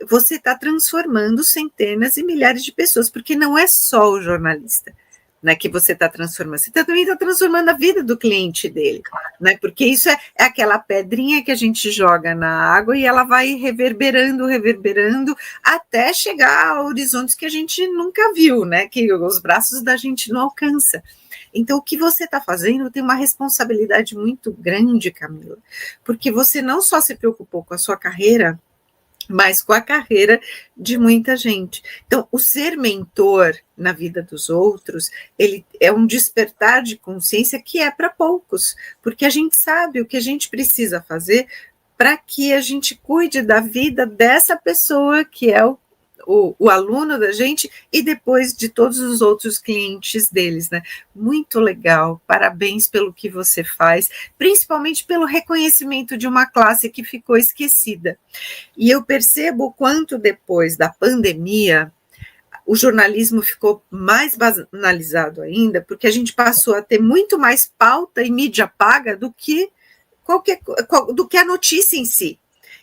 você está transformando centenas e milhares de pessoas, porque não é só o jornalista, né, que você está transformando, você também está transformando a vida do cliente dele, né, porque isso é aquela pedrinha que a gente joga na água e ela vai reverberando, até chegar a horizontes que a gente nunca viu, né, que os braços da gente não alcançam. Então, o que você está fazendo tem uma responsabilidade muito grande, Camila, porque você não só se preocupou com a sua carreira, mas com a carreira de muita gente. Então, o ser mentor na vida dos outros, ele é um despertar de consciência que é para poucos, porque a gente sabe o que a gente precisa fazer para que a gente cuide da vida dessa pessoa que é o aluno da gente e depois de todos os outros clientes deles, né? Muito legal, parabéns pelo que você faz, principalmente pelo reconhecimento de uma classe que ficou esquecida. E eu percebo o quanto depois da pandemia o jornalismo ficou mais banalizado ainda, porque a gente passou a ter muito mais pauta e mídia paga do que a notícia em si.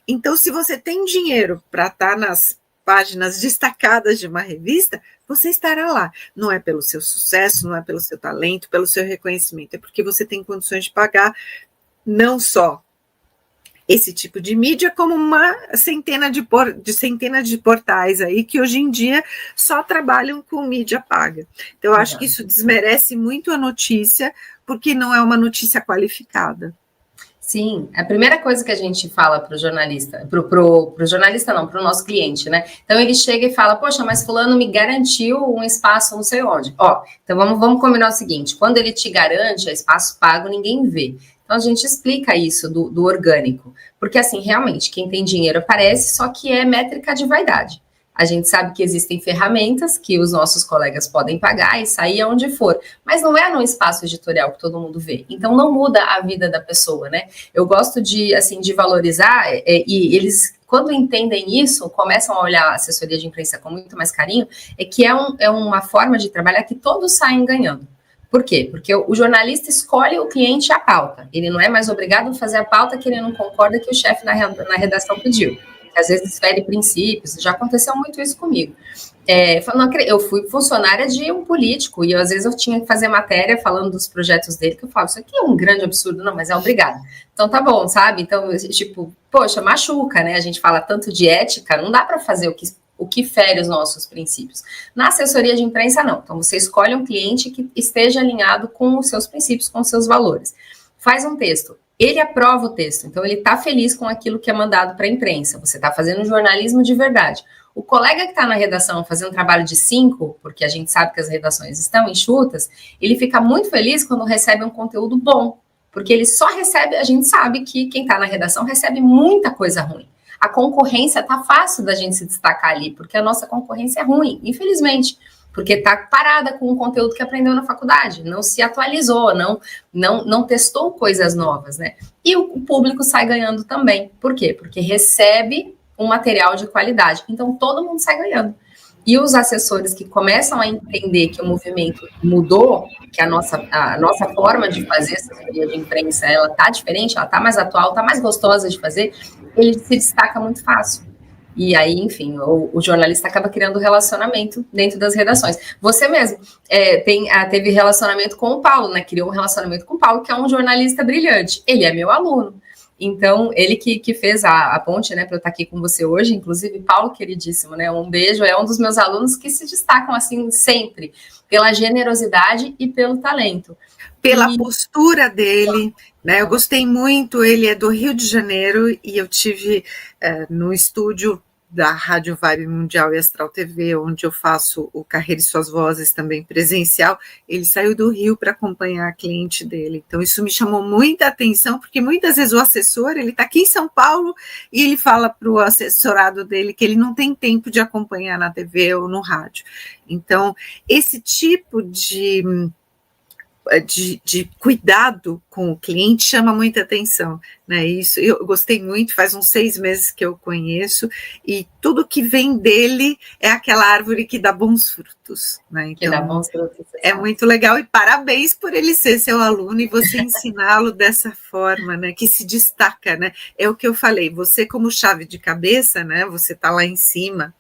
Então, se você tem dinheiro para estar nas páginas destacadas de uma revista, você estará lá. Não é pelo seu sucesso, não é pelo seu talento, pelo seu reconhecimento, é porque você tem condições de pagar não só esse tipo de mídia, como uma centena de portais aí que hoje em dia só trabalham com mídia paga. Então, eu acho que isso desmerece muito a notícia, porque não é uma notícia qualificada. Sim, a primeira coisa que a gente fala para o jornalista, pro jornalista não, para o nosso cliente, né? Então ele chega e fala, poxa, mas fulano me garantiu um espaço não sei onde. Ó, então vamos combinar o seguinte, quando ele te garante espaço pago, ninguém vê. Então a gente explica isso do orgânico, porque assim, realmente, quem tem dinheiro aparece, só que é métrica de vaidade. A gente sabe que existem ferramentas que os nossos colegas podem pagar e sair aonde for, mas não é no espaço editorial que todo mundo vê. Então não muda a vida da pessoa, né? Eu gosto de valorizar e eles, quando entendem isso, começam a olhar a assessoria de imprensa com muito mais carinho, que é uma forma de trabalhar que todos saem ganhando. Por quê? Porque o jornalista escolhe o cliente a pauta. Ele não é mais obrigado a fazer a pauta que ele não concorda que o chefe na redação pediu. Às vezes fere princípios, já aconteceu muito isso comigo. Eu fui funcionária de um político e às vezes eu tinha que fazer matéria falando dos projetos dele, que eu falo, isso aqui é um grande absurdo, não, mas é obrigado. Então tá bom, sabe? Então, poxa, machuca, né? A gente fala tanto de ética, não dá para fazer o que fere os nossos princípios. Na assessoria de imprensa, não. Então você escolhe um cliente que esteja alinhado com os seus princípios, com os seus valores. Faz um texto. ele aprova o texto, então ele está feliz com aquilo que é mandado para a imprensa, você está fazendo jornalismo de verdade. O colega que está na redação fazendo um trabalho de 5, porque a gente sabe que as redações estão enxutas, ele fica muito feliz quando recebe um conteúdo bom, porque ele só recebe, a gente sabe que quem está na redação recebe muita coisa ruim. A concorrência tá fácil da gente se destacar ali, porque a nossa concorrência é ruim, infelizmente, porque está parada com o conteúdo que aprendeu na faculdade, não se atualizou, não testou coisas novas, né? E o público sai ganhando também. Por quê? Porque recebe um material de qualidade. Então, todo mundo sai ganhando. E os assessores que começam a entender que o movimento mudou, que a nossa forma de fazer assessoria de imprensa, ela está diferente, ela está mais atual, está mais gostosa de fazer, ele se destaca muito fácil. E aí, enfim, o jornalista acaba criando relacionamento dentro das redações. Você mesmo teve relacionamento com o Paulo, né? Criou um relacionamento com o Paulo, que é um jornalista brilhante. Ele é meu aluno. Então, ele que fez a ponte, né, para eu estar aqui com você hoje, inclusive, Paulo, queridíssimo, né? Um beijo, é um dos meus alunos que se destacam, assim, sempre, pela generosidade e pelo talento. Pela postura dele, né? Eu gostei muito, ele é do Rio de Janeiro e eu tive no estúdio da Rádio Vibe Mundial e Astral TV, onde eu faço o Carreira e Suas Vozes também presencial, ele saiu do Rio para acompanhar a cliente dele. Então isso me chamou muita atenção, porque muitas vezes o assessor, ele está aqui em São Paulo e ele fala para o assessorado dele que ele não tem tempo de acompanhar na TV ou no rádio. Então, esse tipo de cuidado com o cliente chama muita atenção, né? Isso eu gostei muito, faz uns 6 meses que eu conheço, e tudo que vem dele é aquela árvore que dá bons frutos, né? Então, que dá bons frutos. É muito legal, e parabéns por ele ser seu aluno e você ensiná-lo dessa forma, né? Que se destaca, né? É o que eu falei, você como chave de cabeça, né? Você está lá em cima.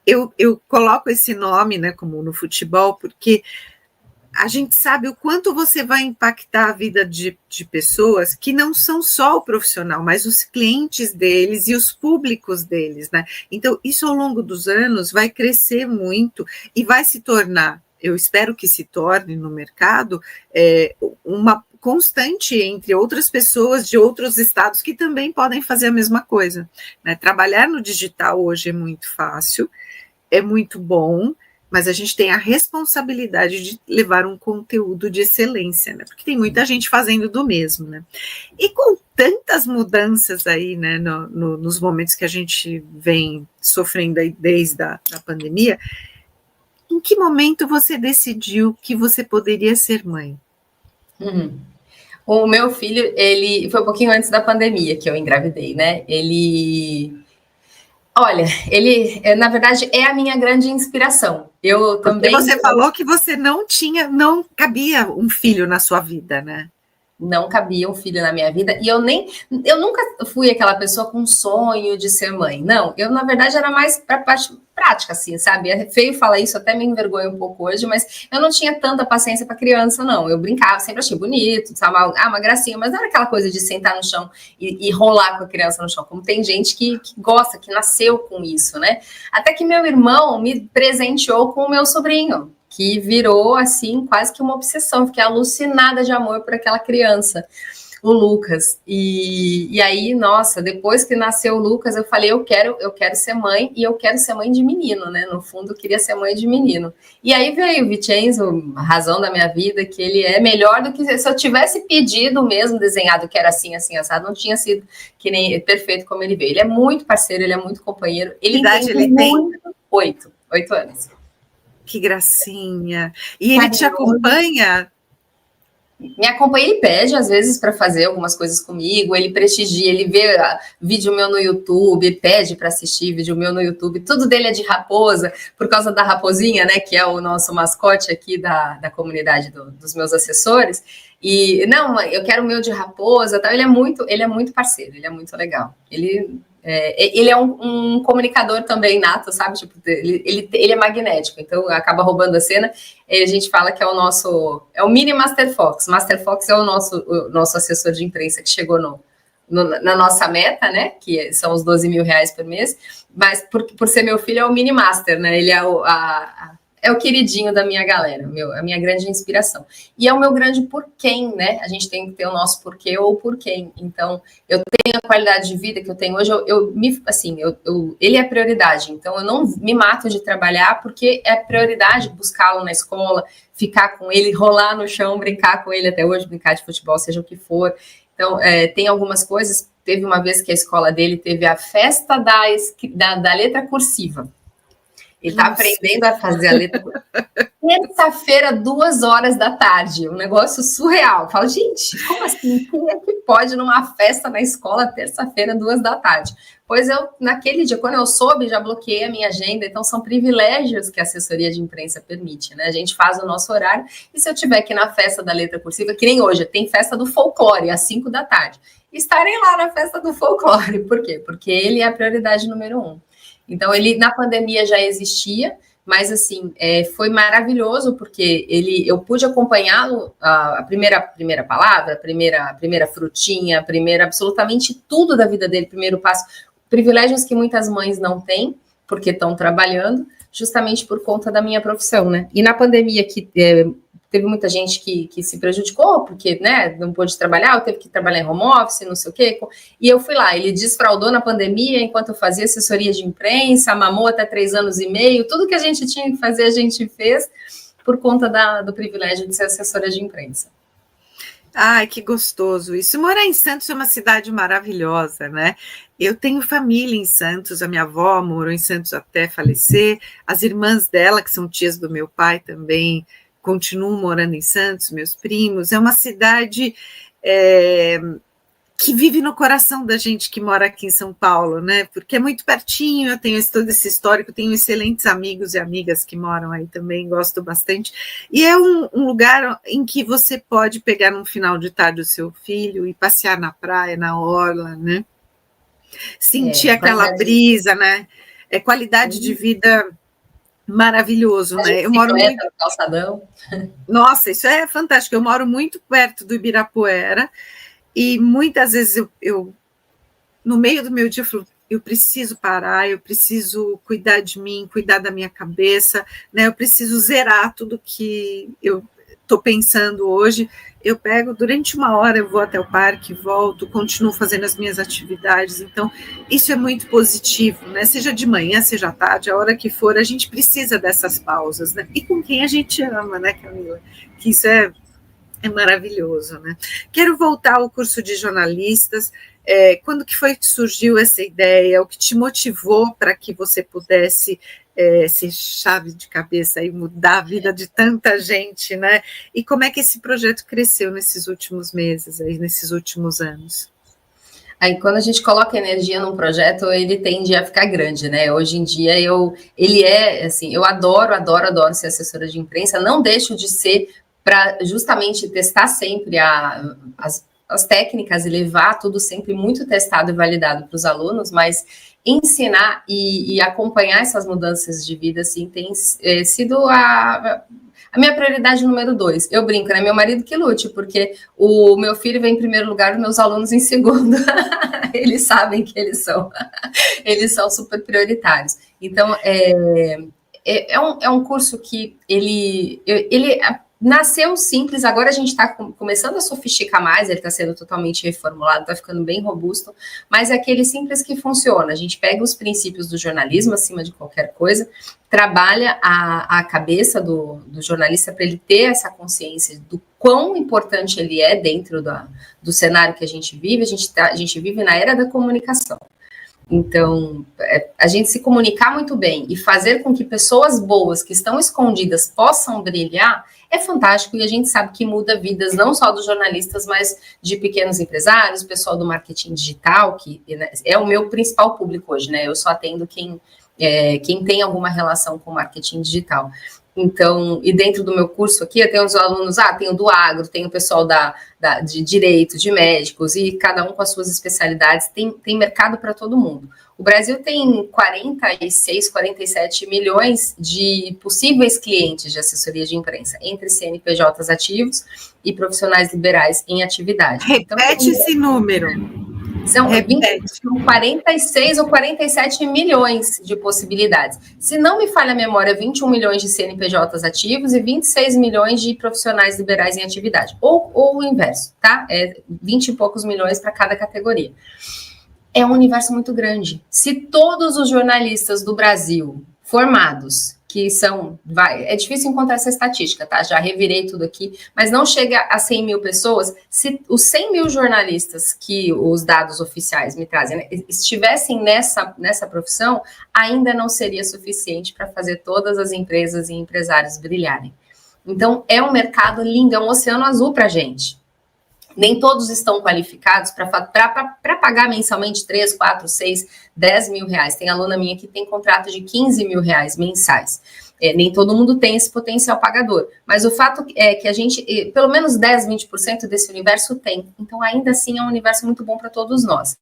Eu coloco esse nome, né? Como no futebol, porque a gente sabe o quanto você vai impactar a vida de pessoas que não são só o profissional, mas os clientes deles e os públicos deles, né? Então, isso ao longo dos anos vai crescer muito e vai se tornar, eu espero que se torne no mercado, uma constante entre outras pessoas de outros estados que também podem fazer a mesma coisa, né? Trabalhar no digital hoje é muito fácil, é muito bom, mas a gente tem a responsabilidade de levar um conteúdo de excelência, né? Porque tem muita gente fazendo do mesmo, né? E com tantas mudanças aí, né, nos momentos que a gente vem sofrendo aí desde a pandemia, em que momento você decidiu que você poderia ser mãe? O meu filho, ele foi um pouquinho antes da pandemia que eu engravidei, né? Olha, ele, na verdade, é a minha grande inspiração. Eu também. Porque você falou que você não cabia um filho na sua vida, né? Não cabia um filho na minha vida, e eu nunca fui aquela pessoa com sonho de ser mãe. Não, eu, na verdade, era mais para parte prática, assim, sabe? É feio falar isso, até me envergonho um pouco hoje, mas eu não tinha tanta paciência para criança, não. Eu brincava, sempre achei bonito, sabe? Uma gracinha, mas não era aquela coisa de sentar no chão e rolar com a criança no chão, como tem gente que gosta, que nasceu com isso, né? Até que meu irmão me presenteou com o meu sobrinho, que virou, assim, quase que uma obsessão. Fiquei alucinada de amor por aquela criança, o Lucas. E aí, nossa, depois que nasceu o Lucas, eu falei, eu quero ser mãe, e eu quero ser mãe de menino, né? No fundo, eu queria ser mãe de menino. E aí veio o Vincenzo, a razão da minha vida, que ele é melhor do que se eu tivesse pedido mesmo, desenhado que era assim, assim, assado, não tinha sido que nem perfeito como ele veio. Ele é muito parceiro, ele é muito companheiro. Que idade ele tem? 8 anos. Que gracinha. E ele te acompanha? Me acompanha, ele pede às vezes para fazer algumas coisas comigo, ele prestigia, ele vê vídeo meu no YouTube, pede para assistir vídeo meu no YouTube, tudo dele é de raposa, por causa da raposinha, né, que é o nosso mascote aqui da comunidade dos meus assessores, e não, eu quero o meu de raposa, tal. Ele é muito parceiro, ele é muito legal, ele é um comunicador também nato, sabe? Tipo, ele é magnético, então acaba roubando a cena. E a gente fala que é o mini Master Fox. Master Fox é o nosso assessor de imprensa que chegou na nossa meta, né? Que são os R$12 mil por mês. Mas por ser meu filho, é o mini Master, né? Ele é é o queridinho da minha galera, a minha grande inspiração. E é o meu grande porquê, né? A gente tem que ter o nosso porquê ou porquê. Então, eu tenho a qualidade de vida que eu tenho hoje, ele é prioridade. Então, eu não me mato de trabalhar porque é prioridade buscá-lo na escola, ficar com ele, rolar no chão, brincar com ele até hoje, brincar de futebol, seja o que for. Então, tem algumas coisas. Teve uma vez que a escola dele teve a festa da letra cursiva. Ele está aprendendo a fazer a letra. Terça-feira, 2h um negócio surreal. Eu falo, gente, como assim? Quem é que pode numa festa na escola terça-feira, 2h? Pois eu, naquele dia, quando eu soube, já bloqueei a minha agenda. Então, são privilégios que a assessoria de imprensa permite, né? A gente faz o nosso horário. E se eu tiver aqui na festa da letra cursiva, que nem hoje, tem festa do folclore, às 5h, estarei lá na festa do folclore. Por quê? Porque ele é a prioridade número 1. Então, ele na pandemia já existia, mas assim, foi maravilhoso, porque eu pude acompanhá-lo, a primeira palavra, a primeira frutinha, absolutamente tudo da vida dele, primeiro passo, privilégios que muitas mães não têm, porque estão trabalhando, justamente por conta da minha profissão, né? E na pandemia, que teve muita gente que se prejudicou, porque, né, não pôde trabalhar, eu teve que trabalhar em home office, não sei o quê, e eu fui lá, ele desfraudou na pandemia, enquanto eu fazia assessoria de imprensa, mamou até 3 anos e meio, tudo que a gente tinha que fazer, a gente fez, por conta do privilégio de ser assessora de imprensa. Ai, que gostoso isso. Morar em Santos é uma cidade maravilhosa, né? Eu tenho família em Santos, a minha avó morou em Santos até falecer, as irmãs dela, que são tias do meu pai também, continuo morando em Santos, meus primos. É uma cidade que vive no coração da gente que mora aqui em São Paulo, né? Porque é muito pertinho, eu tenho todo esse histórico, tenho excelentes amigos e amigas que moram aí também, gosto bastante. E é um lugar em que você pode pegar num final de tarde o seu filho e passear na praia, na orla, né? Sentir aquela brisa, né? É qualidade de vida maravilhoso, né? Eu moro muito no calçadão. Nossa, isso é fantástico. Eu moro muito perto do Ibirapuera e muitas vezes eu no meio do meu dia, eu falo, eu preciso parar, eu preciso cuidar de mim, cuidar da minha cabeça, né? Eu preciso zerar tudo que eu estou pensando hoje. Eu pego, durante 1 hora eu vou até o parque, volto, continuo fazendo as minhas atividades. Então, isso é muito positivo, né? Seja de manhã, seja à tarde, a hora que for, a gente precisa dessas pausas, né? E com quem a gente ama, né, Camila? Que isso é maravilhoso, né? Quero voltar ao curso de jornalistas. Quando que foi que surgiu essa ideia? O que te motivou para que você pudesse ser chave de cabeça e mudar a vida de tanta gente, né? E como é que esse projeto cresceu nesses últimos meses, aí, nesses últimos anos? Aí, quando a gente coloca energia num projeto, ele tende a ficar grande, né? Hoje em dia, eu adoro ser assessora de imprensa, não deixo de ser para justamente testar sempre as técnicas e levar tudo sempre muito testado e validado para os alunos, mas ensinar e acompanhar essas mudanças de vida, assim, tem sido a minha prioridade número 2. Eu brinco, né? Meu marido que lute, porque o meu filho vem em primeiro lugar, os meus alunos em segundo. Eles sabem que eles são super prioritários. Então, é um curso que ele nasceu simples, agora a gente está começando a sofisticar mais, ele está sendo totalmente reformulado, está ficando bem robusto, mas é aquele simples que funciona. A gente pega os princípios do jornalismo acima de qualquer coisa, trabalha a cabeça do jornalista para ele ter essa consciência do quão importante ele é dentro do cenário que a gente vive. A gente vive na era da comunicação. Então, a gente se comunicar muito bem e fazer com que pessoas boas que estão escondidas possam brilhar é fantástico, e a gente sabe que muda vidas não só dos jornalistas, mas de pequenos empresários, pessoal do marketing digital, que é o meu principal público hoje, né? Eu só atendo quem tem alguma relação com marketing digital. Então, e dentro do meu curso aqui, eu tenho os alunos, tenho do agro, tenho o pessoal de direito, de médicos, e cada um com as suas especialidades, tem mercado para todo mundo. O Brasil tem 46, 47 milhões de possíveis clientes de assessoria de imprensa, entre CNPJs ativos e profissionais liberais em atividade. Repete esse número. São 46 ou 47 milhões de possibilidades. Se não me falha a memória, 21 milhões de CNPJs ativos e 26 milhões de profissionais liberais em atividade. Ou o inverso, tá? 20 e poucos milhões para cada categoria. É um universo muito grande. Se todos os jornalistas do Brasil formados, que são... é difícil encontrar essa estatística, tá? Já revirei tudo aqui, mas não chega a 100 mil pessoas. Se os 100 mil jornalistas que os dados oficiais me trazem, né, estivessem nessa profissão, ainda não seria suficiente para fazer todas as empresas e empresários brilharem. Então, é um mercado lindo, é um oceano azul para a gente. Nem todos estão qualificados para pagar mensalmente 3, 4, 6, 10 mil reais. Tem aluna minha que tem contrato de 15 mil reais mensais. Nem todo mundo tem esse potencial pagador. Mas o fato é que a gente, pelo menos 10, 20% desse universo tem. Então, ainda assim, é um universo muito bom para todos nós.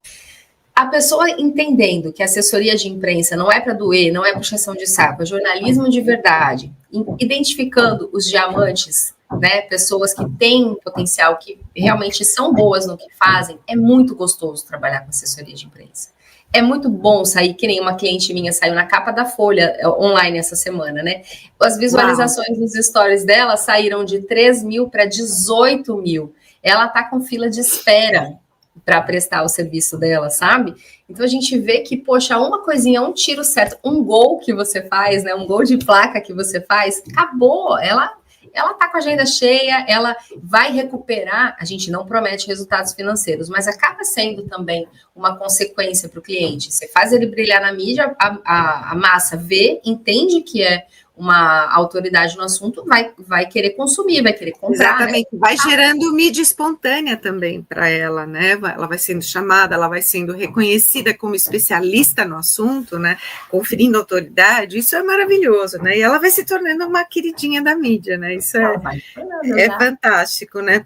A pessoa entendendo que a assessoria de imprensa não é para doer, não é puxação de saco, é jornalismo de verdade, identificando os diamantes, né, pessoas que têm potencial, que realmente são boas no que fazem, é muito gostoso trabalhar com assessoria de imprensa. É muito bom sair, que nem uma cliente minha saiu na capa da Folha online essa semana, né? As visualizações dos stories dela saíram de 3 mil para 18 mil. Ela está com fila de espera para prestar o serviço dela, sabe? Então a gente vê que, poxa, uma coisinha, um tiro certo, um gol que você faz, né? Um gol de placa que você faz, acabou. Ela tá com a agenda cheia, ela vai recuperar. A gente não promete resultados financeiros, mas acaba sendo também uma consequência para o cliente. Você faz ele brilhar na mídia, a massa vê, entende que é uma autoridade no assunto, vai querer consumir, vai querer comprar. Exatamente, né? Vai gerando mídia espontânea também para ela, né? Ela vai sendo chamada, ela vai sendo reconhecida como especialista no assunto, né? Conferindo autoridade, isso é maravilhoso, né? E ela vai se tornando uma queridinha da mídia, né? Isso é fantástico, né?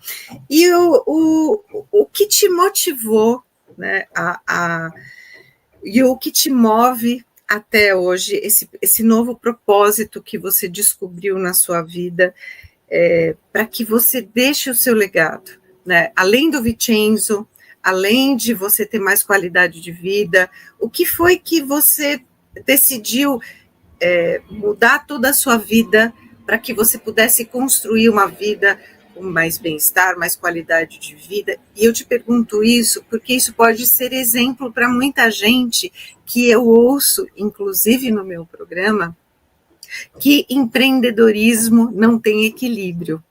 E o que te motivou, né? E o que te move até hoje, esse novo propósito que você descobriu na sua vida, para que você deixe o seu legado, né? Além do Vincenzo, além de você ter mais qualidade de vida, o que foi que você decidiu mudar toda a sua vida para que você pudesse construir uma vida com mais bem-estar, mais qualidade de vida? E eu te pergunto isso porque isso pode ser exemplo para muita gente que eu ouço, inclusive no meu programa, que empreendedorismo não tem equilíbrio.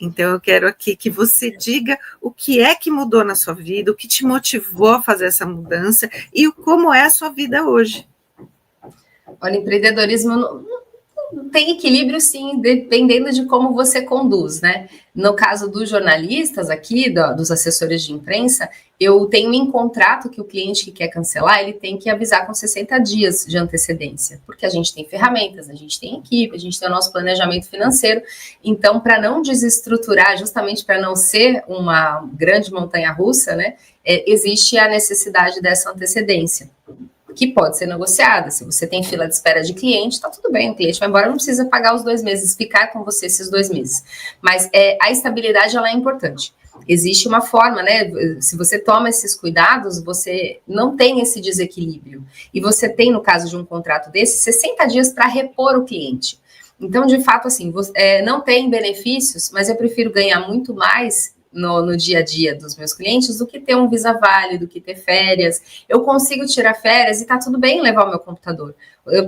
Então eu quero aqui que você diga o que é que mudou na sua vida, o que te motivou a fazer essa mudança e como é a sua vida hoje. Olha, empreendedorismo não tem equilíbrio, sim, dependendo de como você conduz, né? No caso dos jornalistas aqui, dos assessores de imprensa, eu tenho em contrato que o cliente que quer cancelar, ele tem que avisar com 60 dias de antecedência, porque a gente tem ferramentas, a gente tem equipe, a gente tem o nosso planejamento financeiro. Então, para não desestruturar, justamente para não ser uma grande montanha-russa, né, existe a necessidade dessa antecedência, que pode ser negociada. Se você tem fila de espera de cliente, tá tudo bem, o cliente vai embora, não precisa pagar os 2 meses, ficar com você esses 2 meses. Mas a estabilidade, ela é importante. Existe uma forma, né? Se você toma esses cuidados, você não tem esse desequilíbrio. E você tem, no caso de um contrato desse, 60 dias para repor o cliente. Então, de fato, assim, não tem benefícios, mas eu prefiro ganhar muito mais no dia a dia dos meus clientes do que ter um Visa Vale, do que ter férias. Eu consigo tirar férias e tá tudo bem levar o meu computador.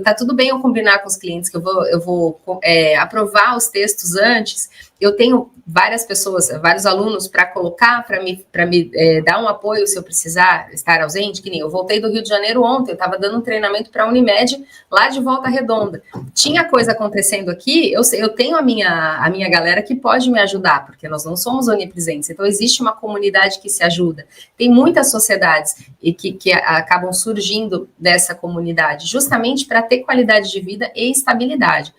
Tá tudo bem eu combinar com os clientes que eu vou aprovar os textos antes. Eu tenho várias pessoas, vários alunos para colocar, para me dar um apoio se eu precisar estar ausente, que nem eu voltei do Rio de Janeiro ontem, eu estava dando um treinamento para a Unimed lá de Volta Redonda. Tinha coisa acontecendo aqui, eu tenho a minha galera que pode me ajudar, porque nós não somos onipresentes, então existe uma comunidade que se ajuda. Tem muitas sociedades que acabam surgindo dessa comunidade, justamente para ter qualidade de vida e estabilidade.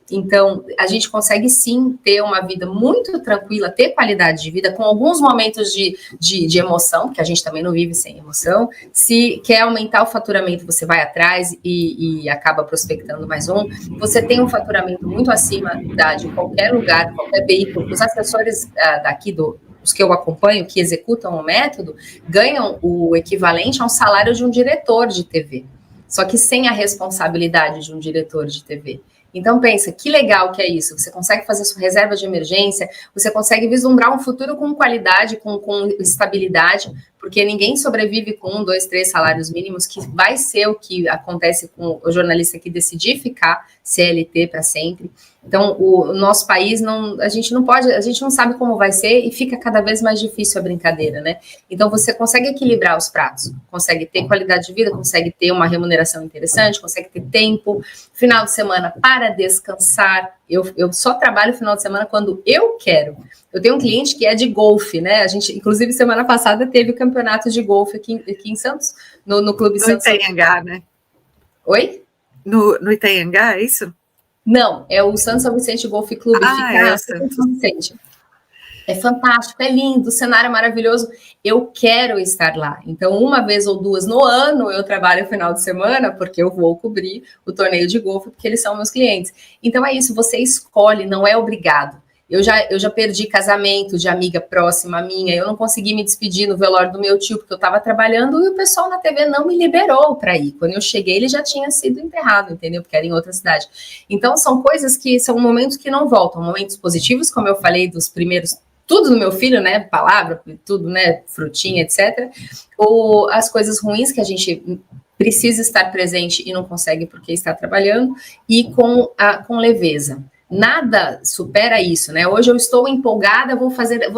Então, a gente consegue sim ter uma vida muito tranquila, ter qualidade de vida, com alguns momentos de emoção, que a gente também não vive sem emoção. Se quer aumentar o faturamento, você vai atrás e acaba prospectando mais um. Você tem um faturamento muito acima de qualquer lugar, qualquer veículo. Os assessores daqui os que eu acompanho, que executam o método, ganham o equivalente a um salário de um diretor de TV, só que sem a responsabilidade de um diretor de TV. Então pensa, que legal que é isso, você consegue fazer sua reserva de emergência, você consegue vislumbrar um futuro com qualidade, com estabilidade, porque ninguém sobrevive com 1, 2, 3 salários mínimos, que vai ser o que acontece com o jornalista que decidir ficar CLT para sempre. Então, o nosso país, a gente não sabe como vai ser e fica cada vez mais difícil a brincadeira, né? Então, você consegue equilibrar os pratos, consegue ter qualidade de vida, consegue ter uma remuneração interessante, consegue ter tempo, final de semana para descansar. Eu só trabalho final de semana quando eu quero. Eu tenho um cliente que é de golfe, né? A gente, inclusive, semana passada teve o campeonato de golfe aqui em Santos, no Clube Santos. No Itanhangá, né? Oi? No Itanhangá, é isso? Não, é o Santos São Vicente Golf Clube, fica em São Vicente. É fantástico, é lindo, o cenário é maravilhoso. Eu quero estar lá. Então, uma vez ou 2 no ano, eu trabalho no final de semana, porque eu vou cobrir o torneio de golfe, porque eles são meus clientes. Então, é isso, você escolhe, não é obrigado. Eu já perdi casamento de amiga próxima minha, eu não consegui me despedir no velório do meu tio, porque eu estava trabalhando, e o pessoal na TV não me liberou para ir. Quando eu cheguei, ele já tinha sido enterrado, entendeu? Porque era em outra cidade. Então, são coisas que são momentos que não voltam, momentos positivos, como eu falei dos primeiros, tudo do meu filho, né? Palavra, tudo, né? Frutinha, etc. Ou as coisas ruins que a gente precisa estar presente e não consegue porque está trabalhando, e com leveza. Nada supera isso, né? Hoje eu estou empolgada, vou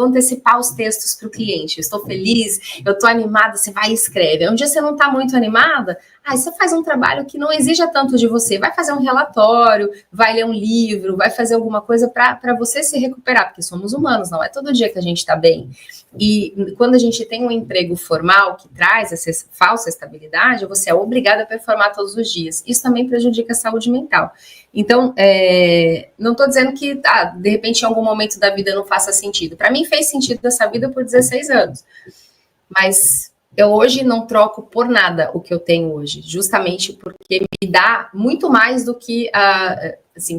antecipar os textos para o cliente. Eu estou feliz, eu estou animada, você vai e escreve. Um dia você não está muito animada, aí você faz um trabalho que não exija tanto de você. Vai fazer um relatório, vai ler um livro, vai fazer alguma coisa para você se recuperar, porque somos humanos, não é todo dia que a gente está bem. E quando a gente tem um emprego formal que traz essa falsa estabilidade, você é obrigado a performar todos os dias. Isso também prejudica a saúde mental. Então, não estou dizendo que, de repente, em algum momento da vida não faça sentido. Para mim, fez sentido dessa vida por 16 anos. Mas eu hoje não troco por nada o que eu tenho hoje, justamente porque me dá muito mais do que,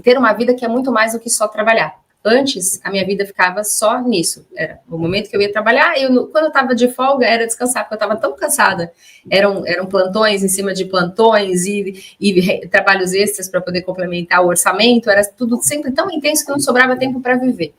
ter uma vida que é muito mais do que só trabalhar. Antes, a minha vida ficava só nisso. Era o momento que eu ia trabalhar, quando eu estava de folga, era descansar, porque eu estava tão cansada. Eram plantões em cima de plantões e trabalhos extras para poder complementar o orçamento. Era tudo sempre tão intenso que não sobrava tempo para viver.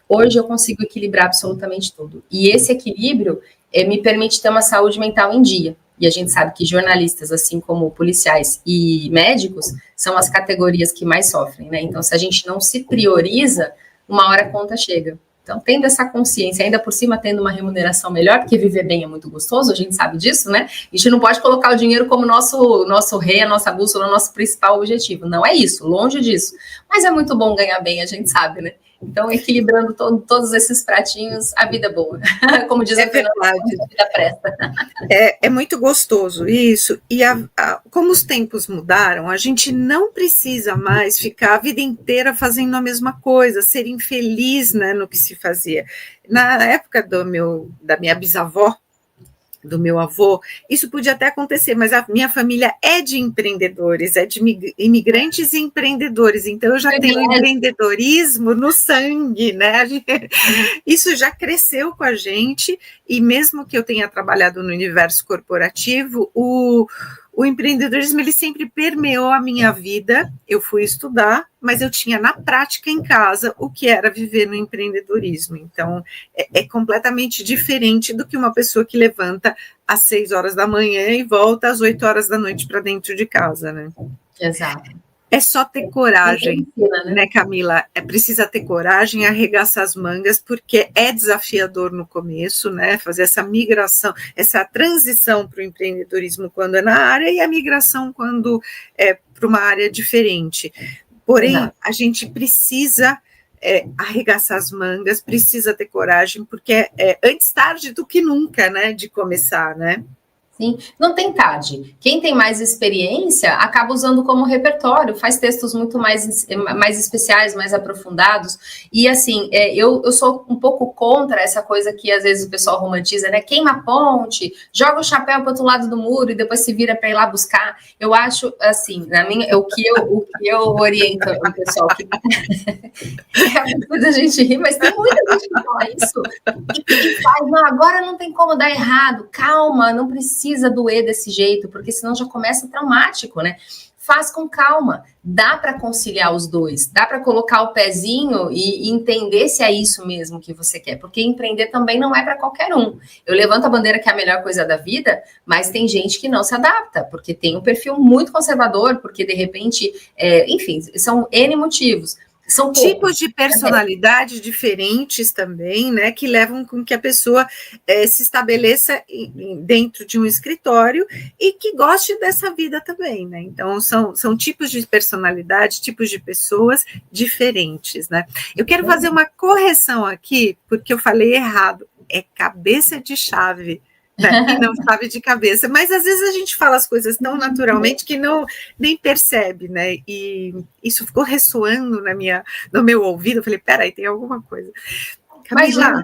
Hoje eu consigo equilibrar absolutamente tudo. E esse equilíbrio me permite ter uma saúde mental em dia. E a gente sabe que jornalistas, assim como policiais e médicos, são as categorias que mais sofrem, né? Então, se a gente não se prioriza, uma hora a conta chega. Então, tendo essa consciência, ainda por cima tendo uma remuneração melhor, porque viver bem é muito gostoso, a gente sabe disso, né? A gente não pode colocar o dinheiro como nosso rei, a nossa bússola, o nosso principal objetivo. Não é isso, longe disso. Mas é muito bom ganhar bem, a gente sabe, né? Então, equilibrando todos esses pratinhos, a vida é boa. Como diz a Fernanda, a vida presta. É muito gostoso isso. E como os tempos mudaram, a gente não precisa mais ficar a vida inteira fazendo a mesma coisa, ser infeliz, né, no que se fazia. Na época da minha bisavó, do meu avô, isso podia até acontecer, mas a minha família é de empreendedores, é de imigrantes e empreendedores, então eu já tenho empreendedorismo no sangue, né? Isso já cresceu com a gente, e mesmo que eu tenha trabalhado no universo corporativo, o empreendedorismo ele sempre permeou a minha vida. Eu fui estudar, mas eu tinha na prática em casa o que era viver no empreendedorismo. Então, é completamente diferente do que uma pessoa que levanta às 6 horas da manhã e volta às 8 horas da noite para dentro de casa, né? Exato. É só ter coragem, né, Camila? Precisa ter coragem, arregaçar as mangas, porque é desafiador no começo, né? Fazer essa migração, essa transição para o empreendedorismo quando é na área e a migração quando é para uma área diferente. Porém, a gente precisa arregaçar as mangas, precisa ter coragem, porque é antes tarde do que nunca, né? De começar, né? Sim, não tem tarde. Quem tem mais experiência acaba usando como repertório, faz textos muito mais especiais, mais aprofundados. E assim, eu sou um pouco contra essa coisa que às vezes o pessoal romantiza, né? Queima a ponte, joga o chapéu para o outro lado do muro e depois se vira para ir lá buscar. Eu acho assim, o que eu oriento o pessoal que a gente ri, mas tem muita gente que fala isso e faz, não, agora não tem como dar errado, calma, não precisa doer desse jeito, porque senão já começa traumático, né? Faz com calma, dá para conciliar os dois, dá para colocar o pezinho e entender se é isso mesmo que você quer, porque empreender também não é para qualquer um. Eu levanto a bandeira que é a melhor coisa da vida, mas tem gente que não se adapta, porque tem um perfil muito conservador, porque de repente, enfim, são N motivos. São tipos de personalidade diferentes também, né, que levam com que a pessoa se estabeleça dentro de um escritório e que goste dessa vida também, né? Então, são tipos de personalidade, tipos de pessoas diferentes, né? Eu quero fazer uma correção aqui, porque eu falei errado. É cabeça de chave. Né? E não sabe de cabeça, mas às vezes a gente fala as coisas tão naturalmente que nem percebe, né? E isso ficou ressoando no meu ouvido. Eu falei, peraí, tem alguma coisa. Camila,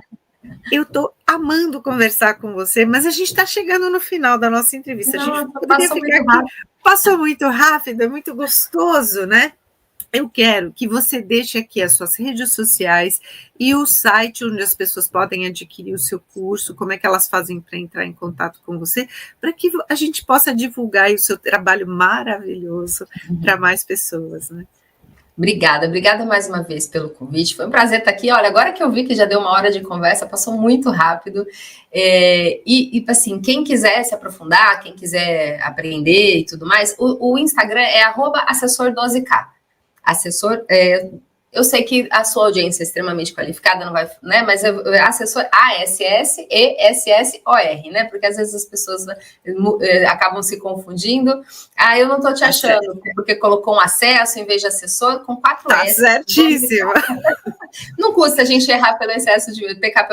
eu estou amando conversar com você, mas a gente está chegando no final da nossa entrevista. A gente poderia ficar aqui. Passou muito rápido, é muito gostoso, né? Eu quero que você deixe aqui as suas redes sociais e o site onde as pessoas podem adquirir o seu curso, como é que elas fazem para entrar em contato com você, para que a gente possa divulgar o seu trabalho maravilhoso para mais pessoas, né? Obrigada mais uma vez pelo convite, foi um prazer estar aqui. Olha, agora que eu vi que já deu uma hora de conversa, passou muito rápido, e assim, quem quiser se aprofundar, quem quiser aprender e tudo mais, o Instagram é @assessor12k. Assessor, eu sei que a sua audiência é extremamente qualificada, não vai, né? Mas assessor ASSESSOR, né? Porque às vezes as pessoas acabam se confundindo. Eu não estou te achando, porque colocou um acesso em vez de assessor com 4 S. Tá certíssimo. Não custa a gente pecar pelo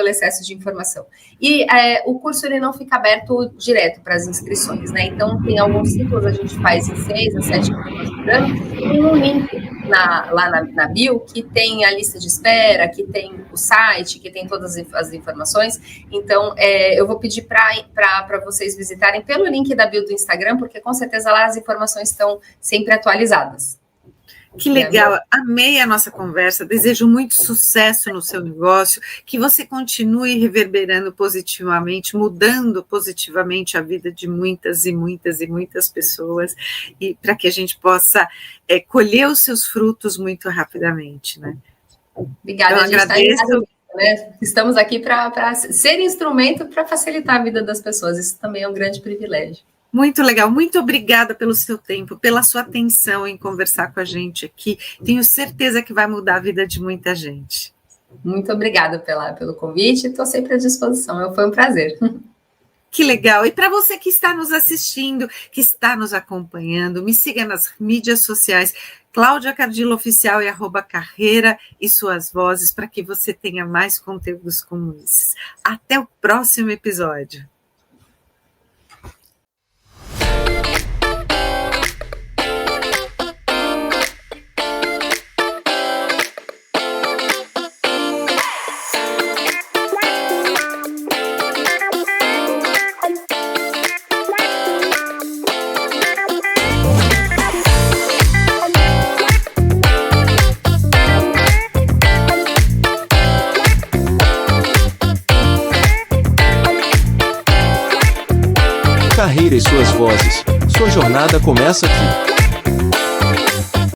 excesso de informação. E o curso ele não fica aberto direto para as inscrições, né? Então tem alguns ciclos, a gente faz em 6 a 7 turmas por ano. Tem um link lá na bio que tem a lista de espera, que tem o site, que tem todas as informações. Então eu vou pedir para vocês visitarem pelo link da bio do Instagram, porque com certeza lá as informações estão sempre atualizadas. Que legal, amei a nossa conversa, desejo muito sucesso no seu negócio, que você continue reverberando positivamente, mudando positivamente a vida de muitas e muitas e muitas pessoas, e para que a gente possa colher os seus frutos muito rapidamente, né? Obrigada, então, agradeço. Né? Estamos aqui para ser instrumento para facilitar a vida das pessoas, isso também é um grande privilégio. Muito legal, muito obrigada pelo seu tempo, pela sua atenção em conversar com a gente aqui. Tenho certeza que vai mudar a vida de muita gente. Muito obrigada pelo convite, estou sempre à disposição, foi um prazer. Que legal. E para você que está nos assistindo, que está nos acompanhando, me siga nas mídias sociais, Cláudia Cardillo Oficial e @carreira e suas vozes, para que você tenha mais conteúdos como esses. Até o próximo episódio. Carreira e suas vozes. Sua jornada começa aqui.